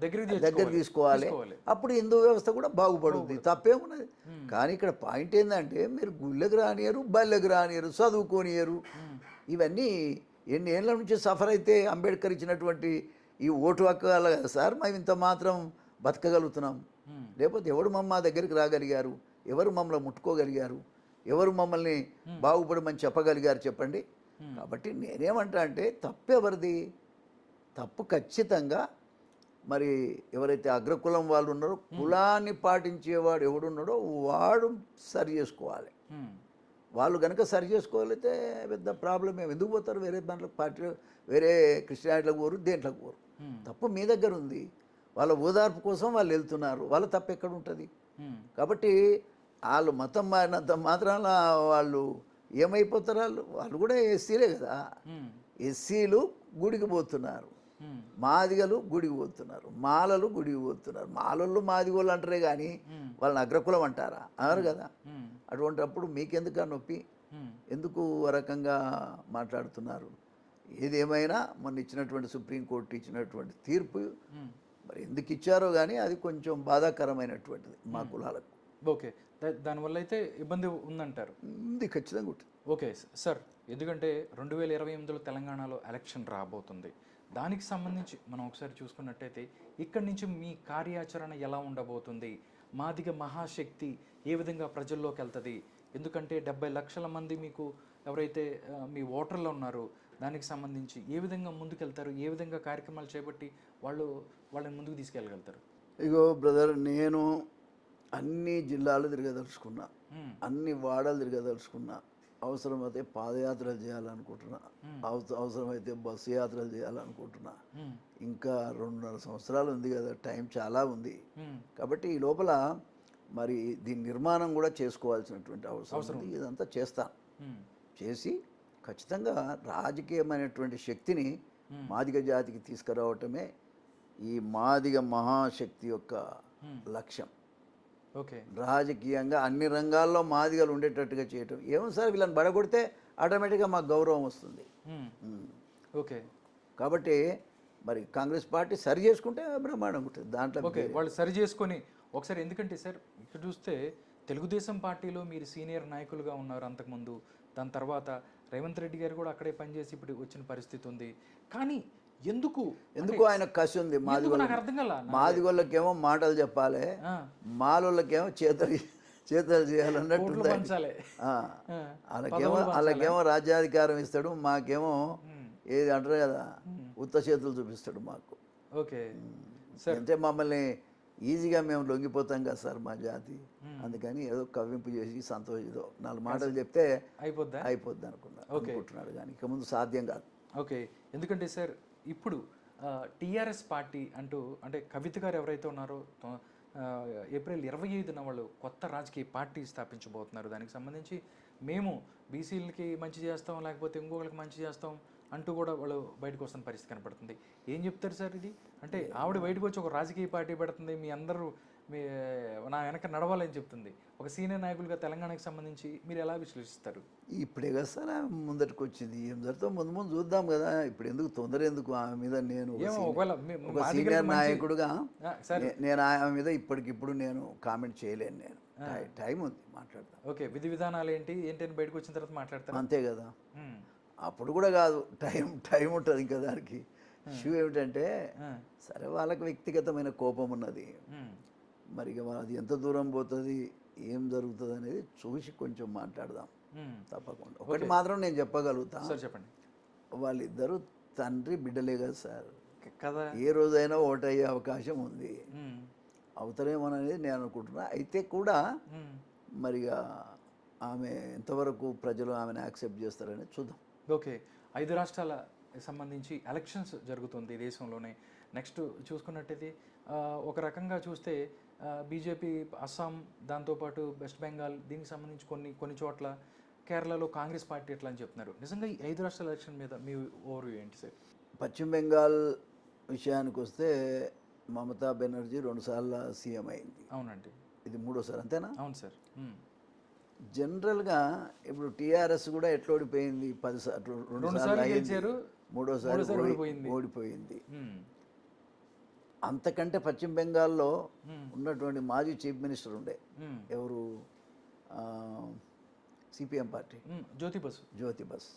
దగ్గర తీసుకోవాలి. అప్పుడు హిందూ వ్యవస్థ కూడా బాగుపడుద్ది, తప్పేమున్నది. కానీ ఇక్కడ పాయింట్ ఏంటంటే మీరు గుళ్ళకి రానియరు, బల్లెకి రానియరు, చదువుకోనియరు. ఇవన్నీ ఎన్ని ఏళ్ళ నుంచి సఫర్ అయితే అంబేద్కర్ ఇచ్చినటువంటి ఈ ఓటు హక్కు వల్ల కదా సార్ మేము ఇంత మాత్రం బతకగలుగుతున్నాం. లేకపోతే ఎవరు మా దగ్గరికి రాగలిగారు, ఎవరు మమ్మల్ని ముట్టుకోగలిగారు, ఎవరు మమ్మల్ని బాగుపడమని చెప్పగలిగారు చెప్పండి. కాబట్టి నేనేమంటా అంటే తప్పు ఎవరిది? తప్పు ఖచ్చితంగా మరి ఎవరైతే అగ్రకులం వాళ్ళు ఉన్నారో, కులాన్ని పాటించేవాడు ఎవడున్నాడో వాడు సరి చేసుకోవాలి. వాళ్ళు కనుక సరి చేసుకోగలిగితే పెద్ద ప్రాబ్లం ఏమి. ఎందుకు పోతారు వేరే దాంట్లో పార్టీ, వేరే క్రిస్టియానిటీలకు పోరు, దేంట్లోకి పోరు. తప్పు మీ దగ్గర ఉంది. వాళ్ళ ఓదార్పు కోసం వాళ్ళు వెళ్తున్నారు, వాళ్ళ తప్పు ఎక్కడ ఉంటుంది? కాబట్టి వాళ్ళు మతం మారినంత మాత్రాన వాళ్ళు ఏమైపోతారు? వాళ్ళు కూడా ఎస్సీలే కదా. ఎస్సీలు గుడికి పోతున్నారు, మాదిగలు గుడికి పోతున్నారు, మాలలు గుడికి పోతున్నారు. మాలలు మాదిగోళ్ళు అంటారే కానీ వాళ్ళని అగ్రకులం అంటారా? అన్నారు కదా. అటువంటిప్పుడు మీకెందుకు నొప్పి? ఎందుకు ఆ రకంగా మాట్లాడుతున్నారు? ఏదేమైనా మొన్న ఇచ్చినటువంటి సుప్రీంకోర్టు ఇచ్చినటువంటి తీర్పు మరి ఎందుకు ఇచ్చారో కానీ అది కొంచెం బాధాకరమైనటువంటిది మా కులాలకు. ఓకే, దానివల్ల అయితే ఇబ్బంది ఉందంటారు? ఉంది, ఖచ్చితంగా ఉంటుంది. ఓకే సార్, ఎందుకంటే 2028లో తెలంగాణలో ఎలక్షన్ రాబోతుంది. దానికి సంబంధించి మనం ఒకసారి చూసుకున్నట్టయితే ఇక్కడి నుంచి మీ కార్యాచరణ ఎలా ఉండబోతుంది? మాదిగ మహాశక్తి ఏ విధంగా ప్రజల్లోకి వెళ్తుంది? ఎందుకంటే 70 లక్షల మంది మీకు ఎవరైతే మీ ఓటర్లు ఉన్నారో దానికి సంబంధించి ఏ విధంగా ముందుకెళ్తారు? ఏ విధంగా కార్యక్రమాలు చేపట్టి వాళ్ళని ముందుకు తీసుకెళ్ళగలుగుతారు? ఇగో బ్రదర్, నేను అన్ని జిల్లాలు తిరగదలుచుకున్నా, అన్ని వాడలు తిరగదలుచుకున్నా. అవసరమైతే పాదయాత్రలు చేయాలనుకుంటున్నా, అవసరమైతే బస్సు యాత్రలు చేయాలనుకుంటున్నా. ఇంకా 2.5 సంవత్సరాలు ఉంది కదా, టైం చాలా ఉంది. కాబట్టి ఈ లోపల మరి దీని నిర్మాణం కూడా చేసుకోవాల్సినటువంటి అవసరం ఉంది. ఇదంతా చేస్తాను. చేసి ఖచ్చితంగా రాజకీయమైనటువంటి శక్తిని మాదిగ జాతికి తీసుకురావటమే ఈ మాదిగ మహాశక్తి యొక్క లక్ష్యం. ఓకే, రాజకీయంగా అన్ని రంగాల్లో మాదిగలు ఉండేటట్టుగా చేయటం. ఏమో సార్, వీళ్ళని బడగొడితే ఆటోమేటిక్గా మాకు గౌరవం వస్తుంది. ఓకే, కాబట్టి మరి కాంగ్రెస్ పార్టీ సరి చేసుకుంటే బ్రహ్మాండంగా ఉంటుంది దాంట్లో. ఓకే, వాళ్ళు సరి చేసుకొని ఒకసారి. ఎందుకంటే సార్ ఇక్కడ చూస్తే తెలుగుదేశం పార్టీలో మీరు సీనియర్ నాయకులుగా ఉన్నారు అంతకుముందు. దాని తర్వాత రేవంత్ రెడ్డి గారు కూడా అక్కడే పనిచేసి ఇప్పుడు వచ్చిన పరిస్థితి ఉంది. కానీ ఎందుకు ఆయన కసి ఉంది? మాదిగోళ్ళకేమో మాటలు చెప్పాలి, మాలోళ్ళకేమో చేతలు చేయాలన్నట్టు. వాళ్ళకేమో రాజ్యాధికారం ఇస్తాడు, మాకేమో ఏది అంటారు కదా ఉత్త చేతులు చూపిస్తాడు మాకు. ఓకే, అంటే మమ్మల్ని ఈజీగా మేము లొంగిపోతాం కదా సార్ మా జాతి. అందుకని ఏదో కవ్వింపు చేసి సంతోషితో 4 మాటలు చెప్తే అయిపోద్ది అనుకుంటున్నాడు, కానీ ఇక ముందు సాధ్యం కాదు. ఓకే, ఎందుకంటే సార్ ఇప్పుడు టీఆర్ఎస్ పార్టీ అంటే కవిత గారు ఎవరైతే ఉన్నారో ఏప్రిల్ 25న వాళ్ళు కొత్త రాజకీయ పార్టీ స్థాపించబోతున్నారు. దానికి సంబంధించి మేము బీసీలకి మంచి చేస్తాం, లేకపోతే ఇంకొకరికి మంచి చేస్తాం అంటూ కూడా వాళ్ళు బయటకు వస్తున్న పరిస్థితి కనపడుతుంది. ఏం చెప్తారు సార్ ఇది? అంటే ఆవిడ బయటకు వచ్చి ఒక రాజకీయ పార్టీ పెడుతుంది, మీ అందరూ నా వెనక నడవాలని చెప్తుంది. ఒక సీనియర్ నాయకులుగా తెలంగాణకి సంబంధించి మీరు ఎలా విశ్లేషిస్తారు? ఇప్పుడే కదా సార్ ఆమె ముందరికి వచ్చింది, ఏం జరుగుతుందో ముందు చూద్దాం కదా. ఇప్పుడు ఎందుకు తొందర ఎందుకు? ఆమె మీద నేను ఒక సీనియర్ నాయకుడుగా నేను ఆమె మీద ఇప్పటికిప్పుడు నేను కామెంట్ చేయలేను. నేను టైం ఉంది, మాట్లాడతాను. ఓకే, విధి విధానాలు ఏంటని బయటకు వచ్చిన తర్వాత మాట్లాడతాను, అంతే కదా. అప్పుడు కూడా కాదు, టైం ఉంటుంది ఇంకా దానికి. ఇష్యూ ఏమిటంటే సరే వాళ్ళకి వ్యక్తిగతమైన కోపం ఉన్నది, మరి అది ఎంత దూరం పోతుంది, ఏం జరుగుతుంది అనేది చూసి కొంచెం మాట్లాడదాం తప్పకుండా. ఒకటి మాత్రం నేను చెప్పగలుగుతా, చెప్పండి. వాళ్ళిద్దరూ తండ్రి బిడ్డలే కదా సార్ కదా. ఏ రోజైనా ఓటయ్యే అవకాశం ఉంది, అవుతారేమోననేది నేను అనుకుంటున్నా. అయితే కూడా మరిగా ఆమె ఎంతవరకు ప్రజలు ఆమెను యాక్సెప్ట్ చేస్తారనేది చూద్దాం. ఓకే, 5 రాష్ట్రాల సంబంధించి ఎలక్షన్స్ జరుగుతుంది దేశంలోనే. నెక్స్ట్ చూసుకున్నట్టయితే ఒక రకంగా చూస్తే బీజేపీ అస్సాం, దాంతోపాటు వెస్ట్ బెంగాల్, దీనికి సంబంధించి కొన్ని చోట్ల కేరళలో కాంగ్రెస్ పార్టీ ఎట్లా అని చెప్తున్నారు. నిజంగా ఈ 5 రాష్ట్రాల ఎలక్షన్ మీద మీ ఓవర్ ఏంటి సార్? పశ్చిమ బెంగాల్ విషయానికి వస్తే మమతా బెనర్జీ 2 సార్లు సీఎం అయింది. అవునండి. ఇది 3వసారి, అంతేనా? అవును సార్. జనరల్గా ఇప్పుడు టీఆర్ఎస్ కూడా ఎట్లా ఓడిపోయింది? 10 సార్లు, 2 సార్లు గెలిచారు, 3వసారి ఓడిపోయింది. అంతకంటే పశ్చిమ బెంగాల్లో ఉన్నటువంటి మాజీ చీఫ్ మినిస్టర్ ఉండే, ఎవరు, సిపిఎం పార్టీ, జ్యోతి బస్.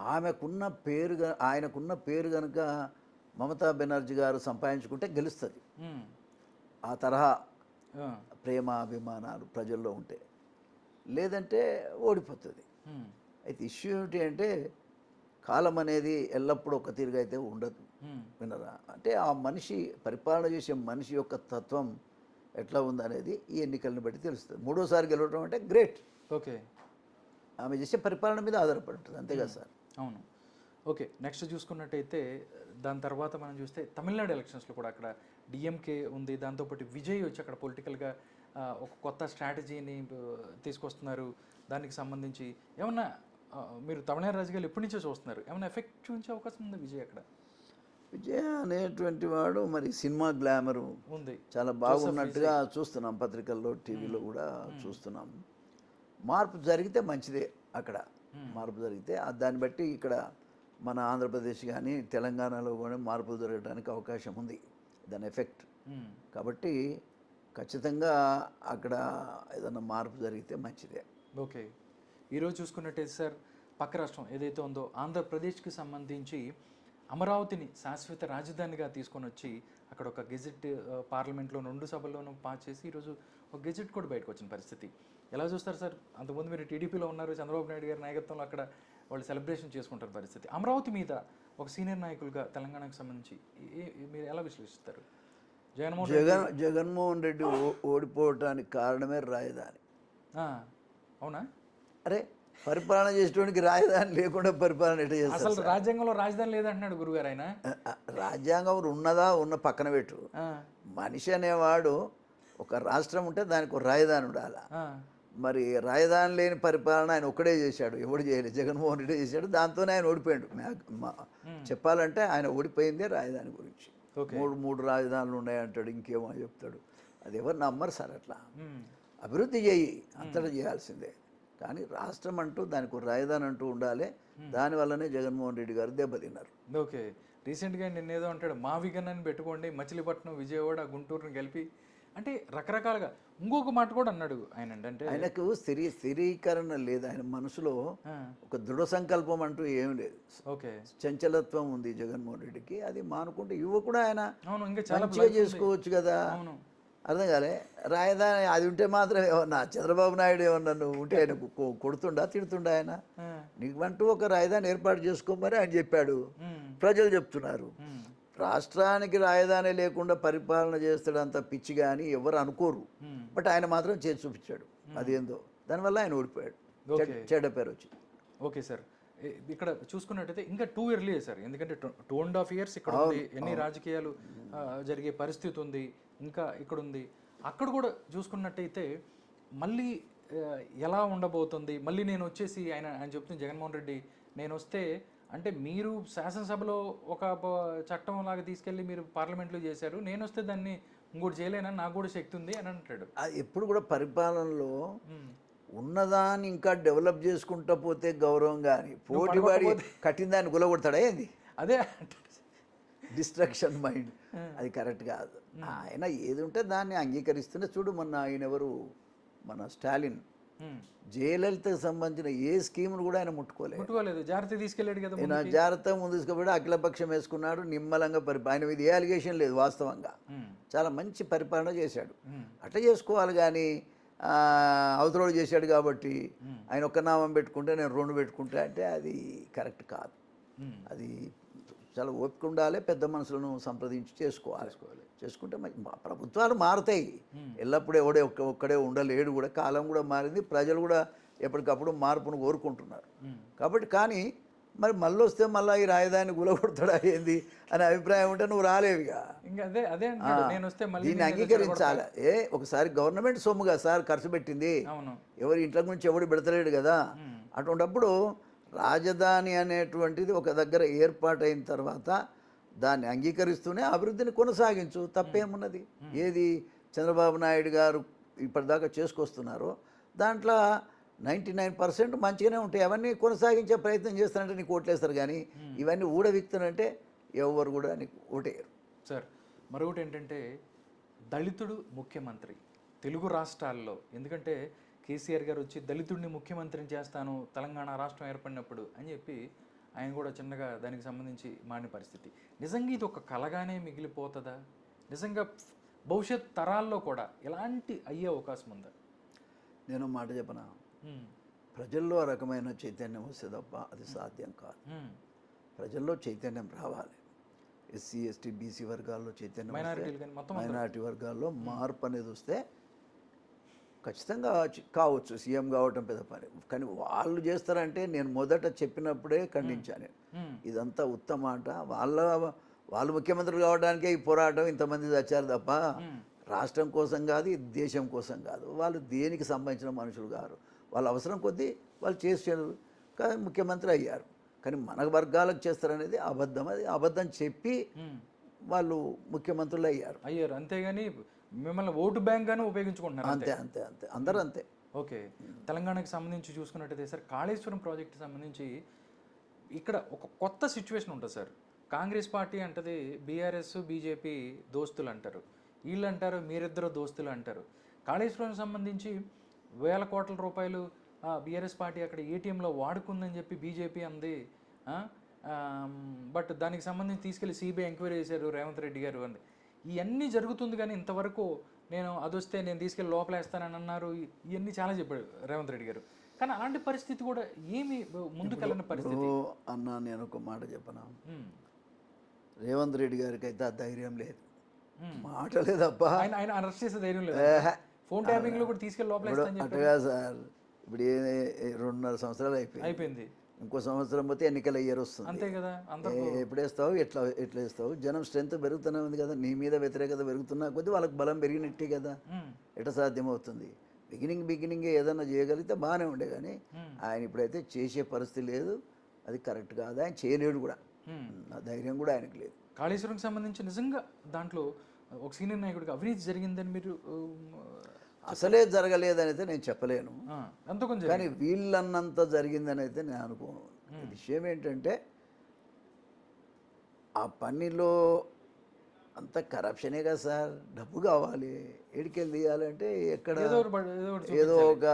ఆయనకున్న పేరు కనుక మమతా బెనర్జీ గారు సంపాదించుకుంటే గెలుస్తుంది. ఆ తరహా ప్రేమ అభిమానాలు ప్రజల్లో ఉంటే, లేదంటే ఓడిపోతుంది. అయితే ఇష్యూ ఏమిటి అంటే కాలం అనేది ఎల్లప్పుడూ ఒక తీరుగా అయితే ఉండదు. వినరా? అంటే ఆ మనిషి పరిపాలన చేసే మనిషి యొక్క తత్వం ఎట్లా ఉందనేది ఈ ఎన్నికలను బట్టి తెలుస్తుంది. 3వసారి గెలవడం అంటే గ్రేట్. ఓకే. ఆమె చేసే పరిపాలన మీద ఆధారపడి ఉంటుంది, అంతే కదా సార్? అవును. ఓకే, నెక్స్ట్ చూసుకున్నట్టయితే దాని తర్వాత మనం చూస్తే తమిళనాడు ఎలక్షన్స్లో కూడా అక్కడ డిఎంకే ఉంది, దాంతోపాటు విజయ్ వచ్చి అక్కడ పొలిటికల్గా ఒక కొత్త స్ట్రాటజీని తీసుకొస్తున్నారు. దానికి సంబంధించి ఏమన్నా మీరు తమిళనాడు రాజకీయాలు ఎప్పటి నుంచో చూస్తున్నారు, ఏమైనా ఎఫెక్ట్ చూపించే అవకాశం ఉందా విజయ్ అక్కడ? విజయ్ అనేటువంటి వాడు మరి సినిమా గ్లామరు ఉంది, చాలా బాగున్నట్టుగా చూస్తున్నాం, పత్రికల్లో టీవీలో కూడా చూస్తున్నాం. మార్పు జరిగితే మంచిదే. అక్కడ మార్పు జరిగితే దాన్ని బట్టి ఇక్కడ మన ఆంధ్రప్రదేశ్ కానీ తెలంగాణలో కూడా మార్పులు జరగడానికి అవకాశం ఉంది, దాని ఎఫెక్ట్. కాబట్టి ఖచ్చితంగా అక్కడ ఏదైనా మార్పు జరిగితే మంచిదే. ఓకే. ఈరోజు చూసుకున్నట్టయితే సార్, పక్క రాష్ట్రం ఏదైతే ఉందో ఆంధ్రప్రదేశ్కి సంబంధించి అమరావతిని శాశ్వత రాజధానిగా తీసుకొని వచ్చి అక్కడ ఒక గెజెట్ పార్లమెంట్లో 2 సభల్లోనూ పాస్ చేసి ఈరోజు ఒక గెజెట్ కూడా బయటకు వచ్చిన పరిస్థితి. ఎలా చూస్తారు సార్? అంతకుముందు మీరు టీడీపీలో ఉన్నారు, చంద్రబాబు నాయుడు గారి నాయకత్వంలో అక్కడ వాళ్ళు సెలబ్రేషన్ చేసుకుంటారు పరిస్థితి. అమరావతి మీద ఒక సీనియర్ నాయకులుగా తెలంగాణకు సంబంధించి మీరు ఎలా విశ్లేషిస్తారు? జగన్మోహన్ రెడ్డి ఓడిపోవటానికి కారణమే రాజధాని. అవునా? అరే, పరిపాలన చేసేటోనికి రాజధాని లేకుండా పరిపాలన ఎట్లా చేస్తారు? అసలు రాజ్యాంగంలో రాజధాని లేదంటున్నాడు గురుగారు ఆయన. రాజ్యాంగం ఉన్న పక్కన పెట్టు. మనిషి అనేవాడు ఒక రాష్ట్రం ఉంటే దానికి ఒక రాజధాని ఉండాలి. మరి రాజధాని లేని పరిపాలన ఆయన ఒక్కడే చేశాడు, ఎవడు చేయలేదు. జగన్మోహన్ రెడ్డి చేశాడు, దాంతోనే ఆయన ఓడిపోయాడు. చెప్పాలంటే ఆయన ఓడిపోయిందే రాజధాని గురించి. మూడు రాజధానులు ఉన్నాయంటాడు, ఇంకేమో చెప్తాడు. అది ఎవరు నమ్మరు సార్. అట్లా అభివృద్ధి చేయి, అంతటా చేయాల్సిందే. కానీ రాష్ట్రం అంటూ దానికి ఒక రాజధాని అంటూ ఉండాలి. దానివల్లనే జగన్మోహన్ రెడ్డి గారు దెబ్బతిన్నారు. ఓకే. రీసెంట్గా నిన్నేదో అంటాడు, మావిగన్నని పెట్టుకోండి, మచిలీపట్నం, విజయవాడ, గుంటూరుని కలిపి, అంటే రకరకాలుగా. ఇంకొక మాట కూడా అన్నాడు ఆయన, అంటే ఆయనకు స్థిరీకరణ లేదు. ఆయన మనసులో ఒక దృఢ సంకల్పం అంటూ ఏం లేదు. ఓకే. చంచలత్వం ఉంది జగన్మోహన్ రెడ్డికి. అది మానుకుంటే యువకుడు ఆయన ఇంకా చాలా చేసుకోవచ్చు కదా. అర్థం కాలే. రాజధాని అది ఉంటే మాత్రం ఏమన్నా చంద్రబాబు నాయుడు ఏమన్నా నువ్వు ఉంటే ఆయన కొడుతుండా తిడుతుండా? ఆయన నీకంటూ ఒక రాజధాని ఏర్పాటు చేసుకోమని ఆయన చెప్పాడు, ప్రజలు చెప్తున్నారు. రాష్ట్రానికి రాజధాని లేకుండా పరిపాలన చేస్తాడంత పిచ్చి కానీ ఎవరు అనుకోరు. బట్ ఆయన మాత్రం చేసి చూపించాడు. అదేందో దానివల్ల ఆయన ఓడిపోయాడు, చెడ్డ పేరు వచ్చింది. ఓకే సార్, ఇక్కడ చూసుకున్నట్టయితే ఇంకా 2 early సార్, ఎందుకంటే 2.5 years ఇక్కడ ఉంది, ఎన్ని రాజకీయాలు జరిగే పరిస్థితి ఉంది, ఇంకా ఇక్కడ ఉంది. అక్కడ కూడా చూసుకున్నట్టయితే మళ్ళీ ఎలా ఉండబోతుంది? మళ్ళీ నేను వచ్చేసి ఆయన చెప్తుంది జగన్మోహన్ రెడ్డి, నేను వస్తే అంటే మీరు శాసనసభలో ఒక చట్టం లాగా తీసుకెళ్ళి మీరు పార్లమెంట్లో చేశారు, నేను వస్తే దాన్ని ఇంకోటి చేయలేనని నాకు కూడా శక్తి ఉంది అని అంటాడు. ఎప్పుడు కూడా పరిపాలనలో ఉన్నదాన్ని ఇంకా డెవలప్ చేసుకుంటా పోతే గౌరవం, కానీ పోటీవాడి కట్టిన దాన్ని గులగొడతాడా ఏంది? అదే డిస్ట్రక్షన్ మైండ్, అది కరెక్ట్ కాదు. ఆయన ఏది ఉంటే దాన్ని అంగీకరిస్తూనే. చూడు, మొన్న ఆయన ఎవరు, మన స్టాలిన్, జయలలితకు సంబంధించిన ఏ స్కీమ్ను కూడా ఆయన ముట్టుకోలేదు. జాగ్రత్త తీసుకెళ్ళాడు కదా. ఆయన జాగ్రత్తగా ముందు తీసుకుపోయాడు, అఖిలపక్షం వేసుకున్నాడు, నిమ్మలంగా ఆయన మీద ఏ అలిగేషన్ లేదు. వాస్తవంగా చాలా మంచి పరిపాలన చేశాడు. అట్లా చేసుకోవాలి. కానీ అవతలోడు చేశాడు కాబట్టి ఆయన ఒక్క నామం పెట్టుకుంటే నేను 2 పెట్టుకుంటా అంటే అది కరెక్ట్ కాదు. అది చాలా ఓపిక ఉండాలి, పెద్ద మనుషులను సంప్రదించి చేసుకుంటే ప్రభుత్వాలు మారుతాయి. ఎల్లప్పుడూ ఒక్కడే ఉండలేడు కూడా. కాలం కూడా మారింది, ప్రజలు కూడా ఎప్పటికప్పుడు మార్పును కోరుకుంటున్నారు. కాబట్టి కానీ మరి మళ్ళీ వస్తే మళ్ళీ ఈ రాజధాని గులగొడతాడా ఏంది అనే అభిప్రాయం ఉంటే నువ్వు రాలేవిగా. ఇంకా అదే అదే అంటున్నాడు. నేను వస్తే మళ్ళీ దీన్ని నేను ఏదో అంగీకరించాలి. ఒకసారి గవర్నమెంట్ సొమ్ముగా సార్ ఖర్చు పెట్టింది, అవును. ఎవరి ఇంట్లో నుంచి ఎవడు పెడతలేడు కదా. అటువంటప్పుడు రాజధాని అనేటువంటిది ఒక దగ్గర ఏర్పాటైన తర్వాత దాన్ని అంగీకరిస్తూనే అభివృద్ధిని కొనసాగించు, తప్పేమున్నది. ఏది చంద్రబాబు నాయుడు గారు ఇప్పటిదాకా చేసుకొస్తున్నారో దాంట్లో 99% మంచిగానే ఉంటాయి. అవన్నీ కొనసాగించే ప్రయత్నం చేస్తానంటే నీకు ఓట్లేస్తారు, కానీ ఇవన్నీ ఊడవిక్తానంటే ఎవరు కూడా నీకు ఓటేయరు. సార్ మరొకటి ఏంటంటే దళితుడు ముఖ్యమంత్రి తెలుగు రాష్ట్రాల్లో, ఎందుకంటే కేసీఆర్ గారు వచ్చి దళితుడిని ముఖ్యమంత్రిని చేస్తాను తెలంగాణ రాష్ట్రం ఏర్పడినప్పుడు అని చెప్పి ఆయన కూడా చిన్నగా దానికి సంబంధించి మారిన పరిస్థితి. నిజంగా ఇది ఒక కలగానే మిగిలిపోతుందా? నిజంగా భవిష్యత్ తరాల్లో కూడా ఎలాంటి అయ్యే అవకాశం ఉందా? నేను మాట చెప్పనా, ప్రజల్లో ఆ రకమైన చైతన్యం వస్తే తప్ప అది సాధ్యం కాదు. ప్రజల్లో చైతన్యం రావాలి. ఎస్సీ ఎస్టీ బీసీ వర్గాల్లో చైతన్యం, మైనారిటీ వర్గాల్లో మార్పు అనేది వస్తే ఖచ్చితంగా కావచ్చు. సీఎం కావటం పెద్ద పని, కానీ వాళ్ళు చేస్తారంటే నేను మొదట చెప్పినప్పుడే ఖండించాను. ఇదంతా ఉత్తమ మాట. వాళ్ళు ముఖ్యమంత్రులు కావడానికే ఈ పోరాటం, ఇంతమంది చచ్చారు తప్ప రాష్ట్రం కోసం కాదు, ఇది దేశం కోసం కాదు. వాళ్ళు దేనికి సంబంధించిన మనుషులు కాదు. వాళ్ళ అవసరం కొద్దీ వాళ్ళు చేసారు, కానీ ముఖ్యమంత్రి అయ్యారు. కానీ మన వర్గాలకు చేస్తారనేది అబద్ధం. అది అబద్ధం చెప్పి వాళ్ళు ముఖ్యమంత్రులు అయ్యారు. అంతేగాని మిమ్మల్ని ఓటు బ్యాంక్ గానే ఉపయోగించుకుంటున్నారు. అంతే అంతే అంతే అందరూ అంతే. ఓకే, తెలంగాణకి సంబంధించి చూసుకున్నట్టయితే సార్, కాళేశ్వరం ప్రాజెక్టు సంబంధించి ఇక్కడ ఒక కొత్త సిచ్యువేషన్ ఉంటుంది సార్. కాంగ్రెస్ పార్టీ అంటది బీఆర్ఎస్ బీజేపీ దోస్తులు అంటారు, వీళ్ళు అంటారు మీరిద్దరు దోస్తులు అంటారు. కాళేశ్వరం సంబంధించి వేల కోట్ల రూపాయలు బీఆర్ఎస్ పార్టీ అక్కడ ఏటీఎంలో వాడుకుందని చెప్పి బీజేపీ అంది. బట్ దానికి సంబంధించి తీసుకెళ్లి సిబిఐ ఎంక్వైరీ చేశారు రేవంత్ రెడ్డి గారు అంది. ఇవన్నీ జరుగుతుంది, కానీ ఇంతవరకు నేను అది వస్తే నేను తీసుకెళ్ళి లోపలేస్తానని అన్నారు. ఇవన్నీ చాలా చెప్పాడు రేవంత్ రెడ్డి గారు, కానీ అలాంటి పరిస్థితి కూడా ఏమి ముందుకెళ్ళని పరిస్థితి. అన్న నేను ఒక మాట చెప్పనా, రేవంత్ రెడ్డి గారికి అయితే ఆ ధైర్యం లేదు, మాట లేదబ్బా. ఆయన అరెస్ట్ చేసే ధైర్యం లేదు. ఫోన్ ట్యాపింగ్ లో కూడా తీసుకెళ్ళి లోపలేస్తాను అటుగా సార్. ఇప్పుడు 2.5 సంవత్సరాలు అయిపోయింది. ఇంకో సంవత్సరం పోతే ఎన్నికల ఇయర్ వస్తుంది, అంతే కదా. ఎప్పుడు వేస్తావు, ఎట్లా వేస్తావు? జనం స్ట్రెంత్ పెరుగుతూనే ఉంది కదా, నీ మీద వ్యతిరేకత పెరుగుతున్నా కొద్దీ వాళ్ళకి బలం పెరిగినట్టే కదా. ఎట్లా సాధ్యమవుతుంది? బిగినింగ్ ఏదన్నా చేయగలిగితే బాగానే ఉండే, కానీ ఆయన ఇప్పుడైతే చేసే పరిస్థితి లేదు. అది కరెక్ట్ కాదు, ఆయన చేయలేడు కూడా, ఆ ధైర్యం కూడా ఆయనకు లేదు. కాళేశ్వరంకి సంబంధించి నిజంగా దాంట్లో ఒక సీనియర్ నాయకుడికి అవినీతి జరిగిందని మీరు అసలే జరగలేదని అయితే నేను చెప్పలేను, కానీ వీళ్ళన్నంత జరిగిందని అయితే నేను అనుకోను. విషయం ఏంటంటే ఆ పనిలో అంత కరప్షనే కదా సార్. డబ్బు కావాలి, ఎడికెళ్ళి తీయాలంటే ఎక్కడ ఏదో ఒక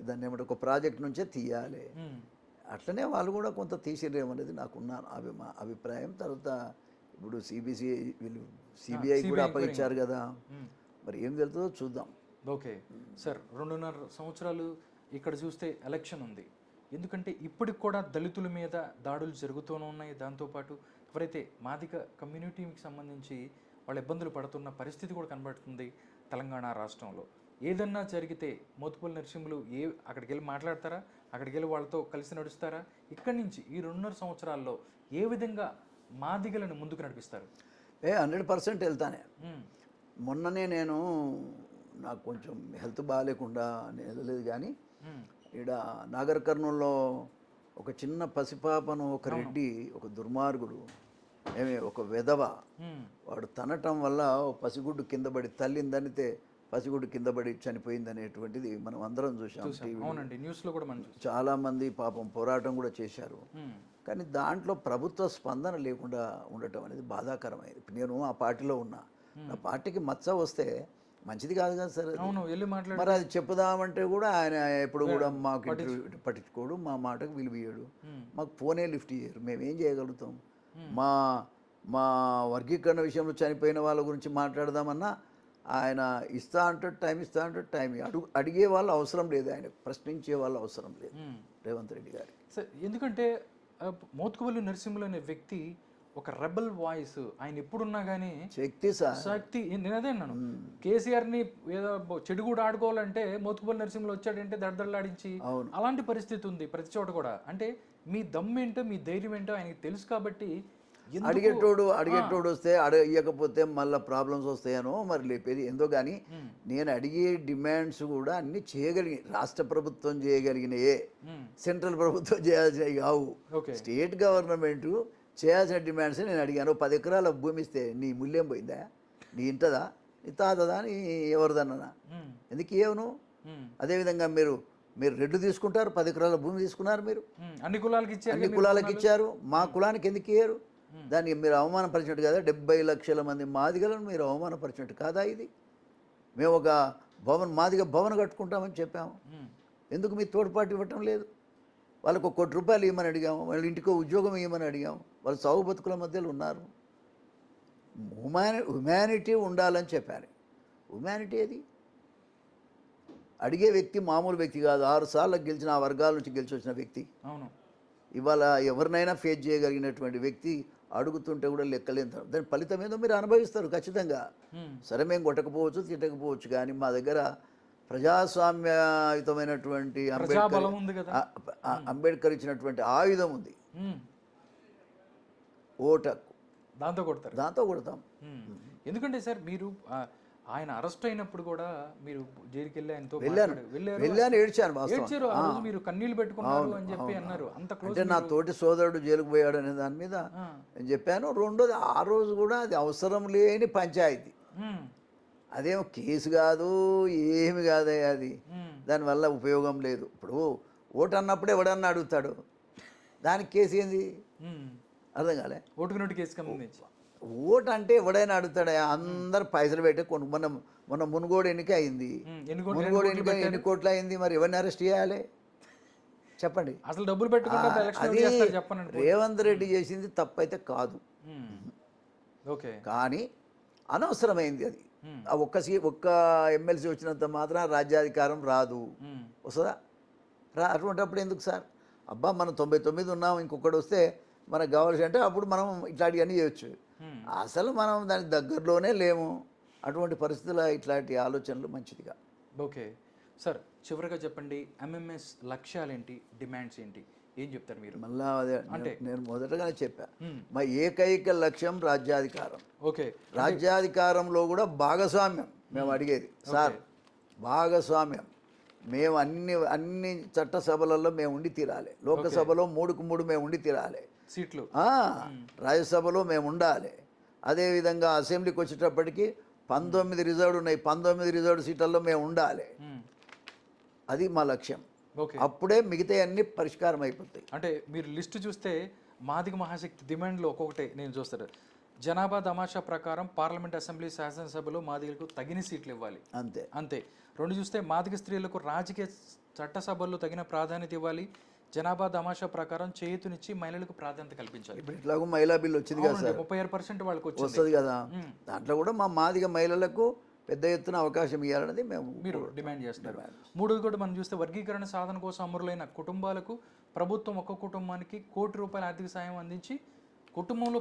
దాన్ని ఏమంటే ఒక ప్రాజెక్ట్ నుంచే తీయాలి. అట్లనే వాళ్ళు కూడా కొంత తీసిరేమనేది నాకున్న అభిప్రాయం. తర్వాత ఇప్పుడు సిబిఐ కూడా అప్పగించారు కదా, మరి ఏం తెలుస్తుందో చూద్దాం. ఓకే సార్, 2.5 సంవత్సరాలు ఇక్కడ చూస్తే ఎలక్షన్ ఉంది. ఎందుకంటే ఇప్పటికి కూడా దళితుల మీద దాడులు జరుగుతూనే ఉన్నాయి. దాంతోపాటు ఎవరైతే మాదిగ కమ్యూనిటీకి సంబంధించి వాళ్ళ ఇబ్బందులు పడుతున్న పరిస్థితి కూడా కనబడుతుంది తెలంగాణ రాష్ట్రంలో. ఏదన్నా జరిగితే మోత్కుపల్లి నరసింహులు అక్కడికి వెళ్ళి మాట్లాడతారా? అక్కడికి వెళ్ళి వాళ్ళతో కలిసి నడుస్తారా? ఇక్కడి నుంచి ఈ 2.5 సంవత్సరాల్లో ఏ విధంగా మాదిగలను ముందుకు నడిపిస్తారు? 100% వెళ్తానే. మొన్ననే నాకు కొంచెం హెల్త్ బాగాలేకుండా నేను వెళ్ళలేదు, కానీ ఈడ నాగర్ కర్నూల్లో ఒక చిన్న పసిపాపను ఒక రెడ్డి, ఒక దుర్మార్గుడు, ఒక వెధవ, వాడు తనటం వల్ల పసిగుడ్డు కింద పడి, తల్లిని దనితే పసిగుడ్డు కింద పడి చనిపోయింది అనేటువంటిది మనం అందరం చూసాం. న్యూస్లో కూడా చాలామంది పాపం పోరాటం కూడా చేశారు, కానీ దాంట్లో ప్రభుత్వ స్పందన లేకుండా ఉండటం అనేది బాధాకరమైంది. నేను ఆ పార్టీలో ఉన్నా, ఆ పార్టీకి మచ్చ వస్తే మంచిది కాదు కదా సార్. మరి అది చెప్పుదామంటే కూడా ఆయన ఎప్పుడు కూడా మాకు పట్టించుకోడు, మా మాటకు విలువయ్యాడు, మాకు ఫోనే లిఫ్ట్ చేయరు. మేమేం చేయగలుగుతాం? మా వర్గీకరణ విషయంలో చనిపోయిన వాళ్ళ గురించి మాట్లాడదామన్నా ఆయన ఇస్తా అంటాడు, టైం అడిగే వాళ్ళు అవసరం లేదు, ఆయన ప్రశ్నించే వాళ్ళు అవసరం లేదు రేవంత్ రెడ్డి గారికి. సార్ ఎందుకంటే మోత్కుపల్లి నరసింహులు అనే వ్యక్తి ఒక రెబల్ వాయిస్ ఆయన ఎప్పుడున్నా కానీ శక్తి సార్. శక్తి. నేను అదే అన్నాను, కేసీఆర్ని ఏదో చెడు కూడా ఆడుకోవాలంటే మోత్కుపల్లి నరసింహులు వచ్చాడంటే దడదడలాడించి అలాంటి పరిస్థితి ఉంది ప్రతి చోట కూడా. అంటే మీ దమ్మేంటో మీ ధైర్యం ఏంటో ఆయనకి తెలుసు కాబట్టి అడిగేటోడు వస్తే ఇవ్వకపోతే మళ్ళీ ప్రాబ్లమ్స్ వస్తాయనో మరి లేపేది ఎందో కానీ నేను అడిగే డిమాండ్స్ కూడా అన్ని చేయగలిగి రాష్ట్ర ప్రభుత్వం చేయగలిగినయే, సెంట్రల్ ప్రభుత్వం చేయాల్సినవి కావు. స్టేట్ గవర్నమెంట్ చేయాల్సిన డిమాండ్స్ నేను అడిగాను. 10 ఎకరాల భూమి ఇస్తే నీ మూల్యం పోయిందా, నీ ఇంటదా, నీ తాతదా, నీ ఎవరిదన్నా, ఎందుకు ఇవ్వను? అదేవిధంగా మీరు రెడ్లు తీసుకుంటారు, 10 ఎకరాల భూమి తీసుకున్నారు, మీరు అన్ని కులాలకు ఇచ్చారు, మా కులానికి ఎందుకు ఇయ్యారు? దాన్ని మీరు అవమానపరిచినట్టు కదా. 70 లక్షల మంది మాదిగలను మీరు అవమానపరిచినట్టు కాదా ఇది? మేము ఒక మాదిగ భవన్ కట్టుకుంటామని చెప్పాము, ఎందుకు మీ తోడ్పాటు ఇవ్వటం లేదు? వాళ్ళకు 1 కోటి రూపాయలు ఇవ్వమని అడిగాము, వాళ్ళ ఇంటికో ఉద్యోగం ఇవ్వమని అడిగాము, వాళ్ళు సాగు బతుకుల మధ్యలో ఉన్నారు. హ్యుమానిటీ ఉండాలని చెప్పాను. హ్యుమానిటీ అది అడిగే వ్యక్తి మామూలు వ్యక్తి కాదు. 6 సార్లు గెలిచిన ఆ వర్గాల నుంచి గెలిచి వచ్చిన వ్యక్తి. అవును. ఇవాళ ఎవరినైనా ఫేస్ చేయగలిగినటువంటి వ్యక్తి అడుగుతుంటే కూడా లెక్కలేంత. దాని ఫలితం ఏదో మీరు అనుభవిస్తారు ఖచ్చితంగా. సరే మేము కొట్టకపోవచ్చు, తిట్టకపోవచ్చు, కానీ మా దగ్గర ప్రజాస్వామ్యయుతమైనటువంటి అంబేద్కర్ ఇచ్చినటువంటి ఆయుధం ఉంది, ఓటకు. దాంతో కొడతాం. ఎందుకంటే సార్ మీరు ఆయన అరెస్ట్ అయినప్పుడు కూడా మీరు జైలుకి వెళ్ళి ఆయనతో వెళ్ళాను, ఏడ్చాను. మీరు కన్నీళ్లు పెట్టుకున్నారు అని చెప్పి అన్నారు. అంత అంటే నా తోటి సోదరుడు జైలుకు పోయాడు అనే దాని మీద నేను చెప్పాను. రెండోది, ఆ రోజు కూడా అది అవసరం లేని పంచాయతీ, అదేమో కేసు కాదు, ఏమి కాదే అది, దానివల్ల ఉపయోగం లేదు. ఇప్పుడు ఓటు అన్నప్పుడు ఎవడన్నా అడుగుతాడు, దానికి కేసు ఏంది? అర్థం కాలే. ఓటుకు నోటి కేసు సంబంధించి ఓటు అంటే ఎవడైనా అడుగుతాడా? అందరు పైసలు పెట్టి మొన్న మునుగోడు ఎన్నిక అయింది. మునుగోడు ఎన్నిక ఎన్ని కోట్లు అయింది? మరి ఎవరిని అరెస్ట్ చేయాలి చెప్పండి? అసలు డబ్బులు పెట్టుకుంటే అది రేవంత్ రెడ్డి చేసింది తప్పైతే కాదు, కానీ అనవసరమైంది అది. ఒక్క ఎమ్మెల్సీ వచ్చినంత మాత్రం రాజ్యాధికారం రాదు, వస్తుందా? అటువంటిప్పుడు ఎందుకు సార్? అబ్బా మనం 99 ఉన్నాం, ఇంకొకటి వస్తే మనకు కావాల్సి అంటే అప్పుడు మనం ఇట్లాంటివన్నీ చేయొచ్చు. అసలు మనం దానికి దగ్గరలోనే లేము. అటువంటి పరిస్థితుల్లో ఇట్లాంటి ఆలోచనలు మంచిదిగా. ఓకే సార్, చివరిగా చెప్పండి, ఎంఎంఎస్ లక్ష్యాలేంటి, డిమాండ్స్ ఏంటి, ఏం చెప్తారు మీరు? మళ్ళా అదే అంటే నేను మొదటగానే చెప్పా, మా ఏకైక లక్ష్యం రాజ్యాధికారం. ఓకే, రాజ్యాధికారంలో కూడా భాగస్వామ్యం మేము అడిగేది సార్, భాగస్వామ్యం. మేము అన్ని చట్టసభలలో మేము ఉండి తీరాలి, లోకసభలో 3కు 3 మేము ఉండి తీరాలి సీట్లు, రాజ్యసభలో మేము ఉండాలి. అదేవిధంగా అసెంబ్లీకి వచ్చేటప్పటికి 19 రిజర్వ్డ్ ఉన్నాయి, 19 రిజర్వ్డ్ సీట్లలో మేము ఉండాలి. అది మా లక్ష్యం. అప్పుడే మిగతా అన్ని పరిష్కారం అయిపోతాయి. అంటే మీరు లిస్టు చూస్తే మాదిగ మహాశక్తి డిమాండ్లో ఒక్కొక్కటే నేను చూస్తాను. జనాభా తమాషా ప్రకారం పార్లమెంట్, అసెంబ్లీ, శాసనసభలో మాదిగలకు తగిన సీట్లు ఇవ్వాలి, అంతే అంతే. 2 చూస్తే మాదిగ స్త్రీలకు రాజకీయ చట్టసభల్లో తగిన ప్రాధాన్యత ఇవ్వాలి. జనాభా తమాషా ప్రకారం చేతునిచ్చి మహిళలకు ప్రాధాన్యత కల్పించాలి. ఇప్పుడు ఇట్లాగూ మహిళా బిల్లు వచ్చింది కదా సార్, 36% వాళ్ళకి వస్తుంది కదా. దాంట్లో కూడా మా మాదిగ మహిళలకు పెద్ద ఎత్తున అవకాశం ఇవ్వాలనేది మీరు డిమాండ్ చేస్తున్నారు. 3ది కూడా మనం చూస్తే వర్గీకరణ సాధన కోసం అమరులైన కుటుంబాలకు ప్రభుత్వం ఒక్క కుటుంబానికి ₹1 కోటి ఆర్థిక సాయం అందించి కుటుంబంలో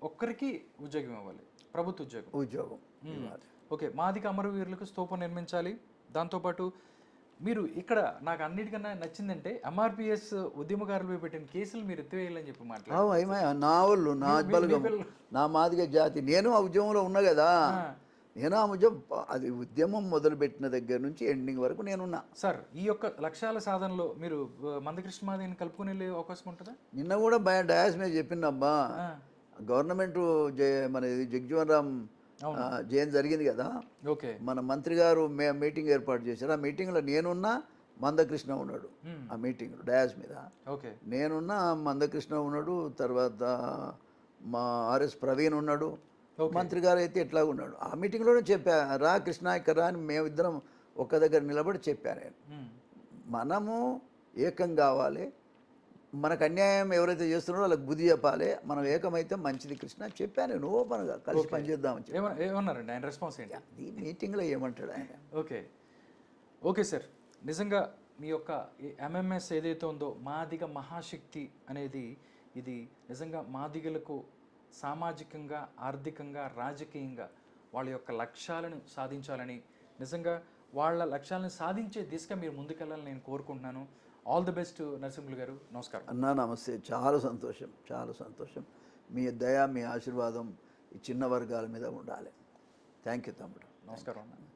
ఒక్కరికి ఉద్యోగం ఇవ్వాలి, ప్రభుత్వ ఉద్యోగం. ఓకే, మాదిగ అమరవీరులకు స్తూపం నిర్మించాలి. దాంతోపాటు మీరు ఇక్కడ నాకు అన్నిటికన్నా నచ్చిందంటే ఎంఆర్పిఎస్ ఉద్యమకారులపై పెట్టిన కేసులు మీరు ఎత్తివేయాలని చెప్పి మాట్లాడారు. నా వాళ్ళు, నా బలగం, నా మాదిగ జాతి. నేను ఆ ఉద్యమంలో ఉన్నా కదా, నేను ఆ ఉద్యమం మొదలుపెట్టిన దగ్గర నుంచి ఎండింగ్ వరకు నేనున్నా సార్. ఈ యొక్క లక్ష్యాల సాధనలో మీరు మందకృష్ణ మాదిగని కలుపుకునే అవకాశం ఉంటుందా? నిన్న కూడా డయాస్ మీద చెప్పినబ్బా, గవర్నమెంట్ మన జగజ్జీవన్ రామ్ జయంతి జరిగింది కదా, మన మంత్రి గారు మీటింగ్ ఏర్పాటు చేశారు. ఆ మీటింగ్లో నేనున్నా, మందకృష్ణ ఉన్నాడు. ఆ మీటింగ్ డయాస్ మీద నేనున్నా, మందకృష్ణ ఉన్నాడు, తర్వాత మా ఆర్ఎస్ ప్రవీణ్ ఉన్నాడు, మంత్రి గారు అయితే ఎట్లా ఉన్నాడు. ఆ మీటింగ్లోనే చెప్పా, రా కృష్ణ ఇక్కడ రా అని మేమిద్దరం ఒక్క దగ్గర నిలబడి చెప్పాను నేను. మనము ఏకం కావాలి, మనకు అన్యాయం ఎవరైతే చేస్తున్నారో వాళ్ళకి బుద్ధి చెప్పాలి, మనం ఏకమైతే మంచిది కృష్ణ చెప్పాను నేను. ఓపెన్గా కలిసి పనిచేద్దామని చెప్పి. ఏమన్నారండి ఆయన రెస్పాన్స్ ఏంటి? ఈ మీటింగ్లో ఏమంటాడు ఆయన? ఓకే సార్, నిజంగా మీ యొక్క ఎంఎంఎస్ ఏదైతే ఉందో మాదిగ మహాశక్తి అనేది, ఇది నిజంగా మాదిగలకు సామాజికంగా, ఆర్థికంగా, రాజకీయంగా వాళ్ళ యొక్క లక్ష్యాలను సాధించాలని, నిజంగా వాళ్ళ లక్ష్యాలను సాధించే దిశగా మీరు ముందుకెళ్ళాలని నేను కోరుకుంటున్నాను. ఆల్ ది బెస్ట్ నరసింహులు గారు. నమస్కారం. అన్నా నమస్తే. చాలా సంతోషం, చాలా సంతోషం. మీ దయ, మీ ఆశీర్వాదం ఈ చిన్న వర్గాల మీద ఉండాలి. థ్యాంక్ యూ తమ్ముడు. నమస్కారం అన్న.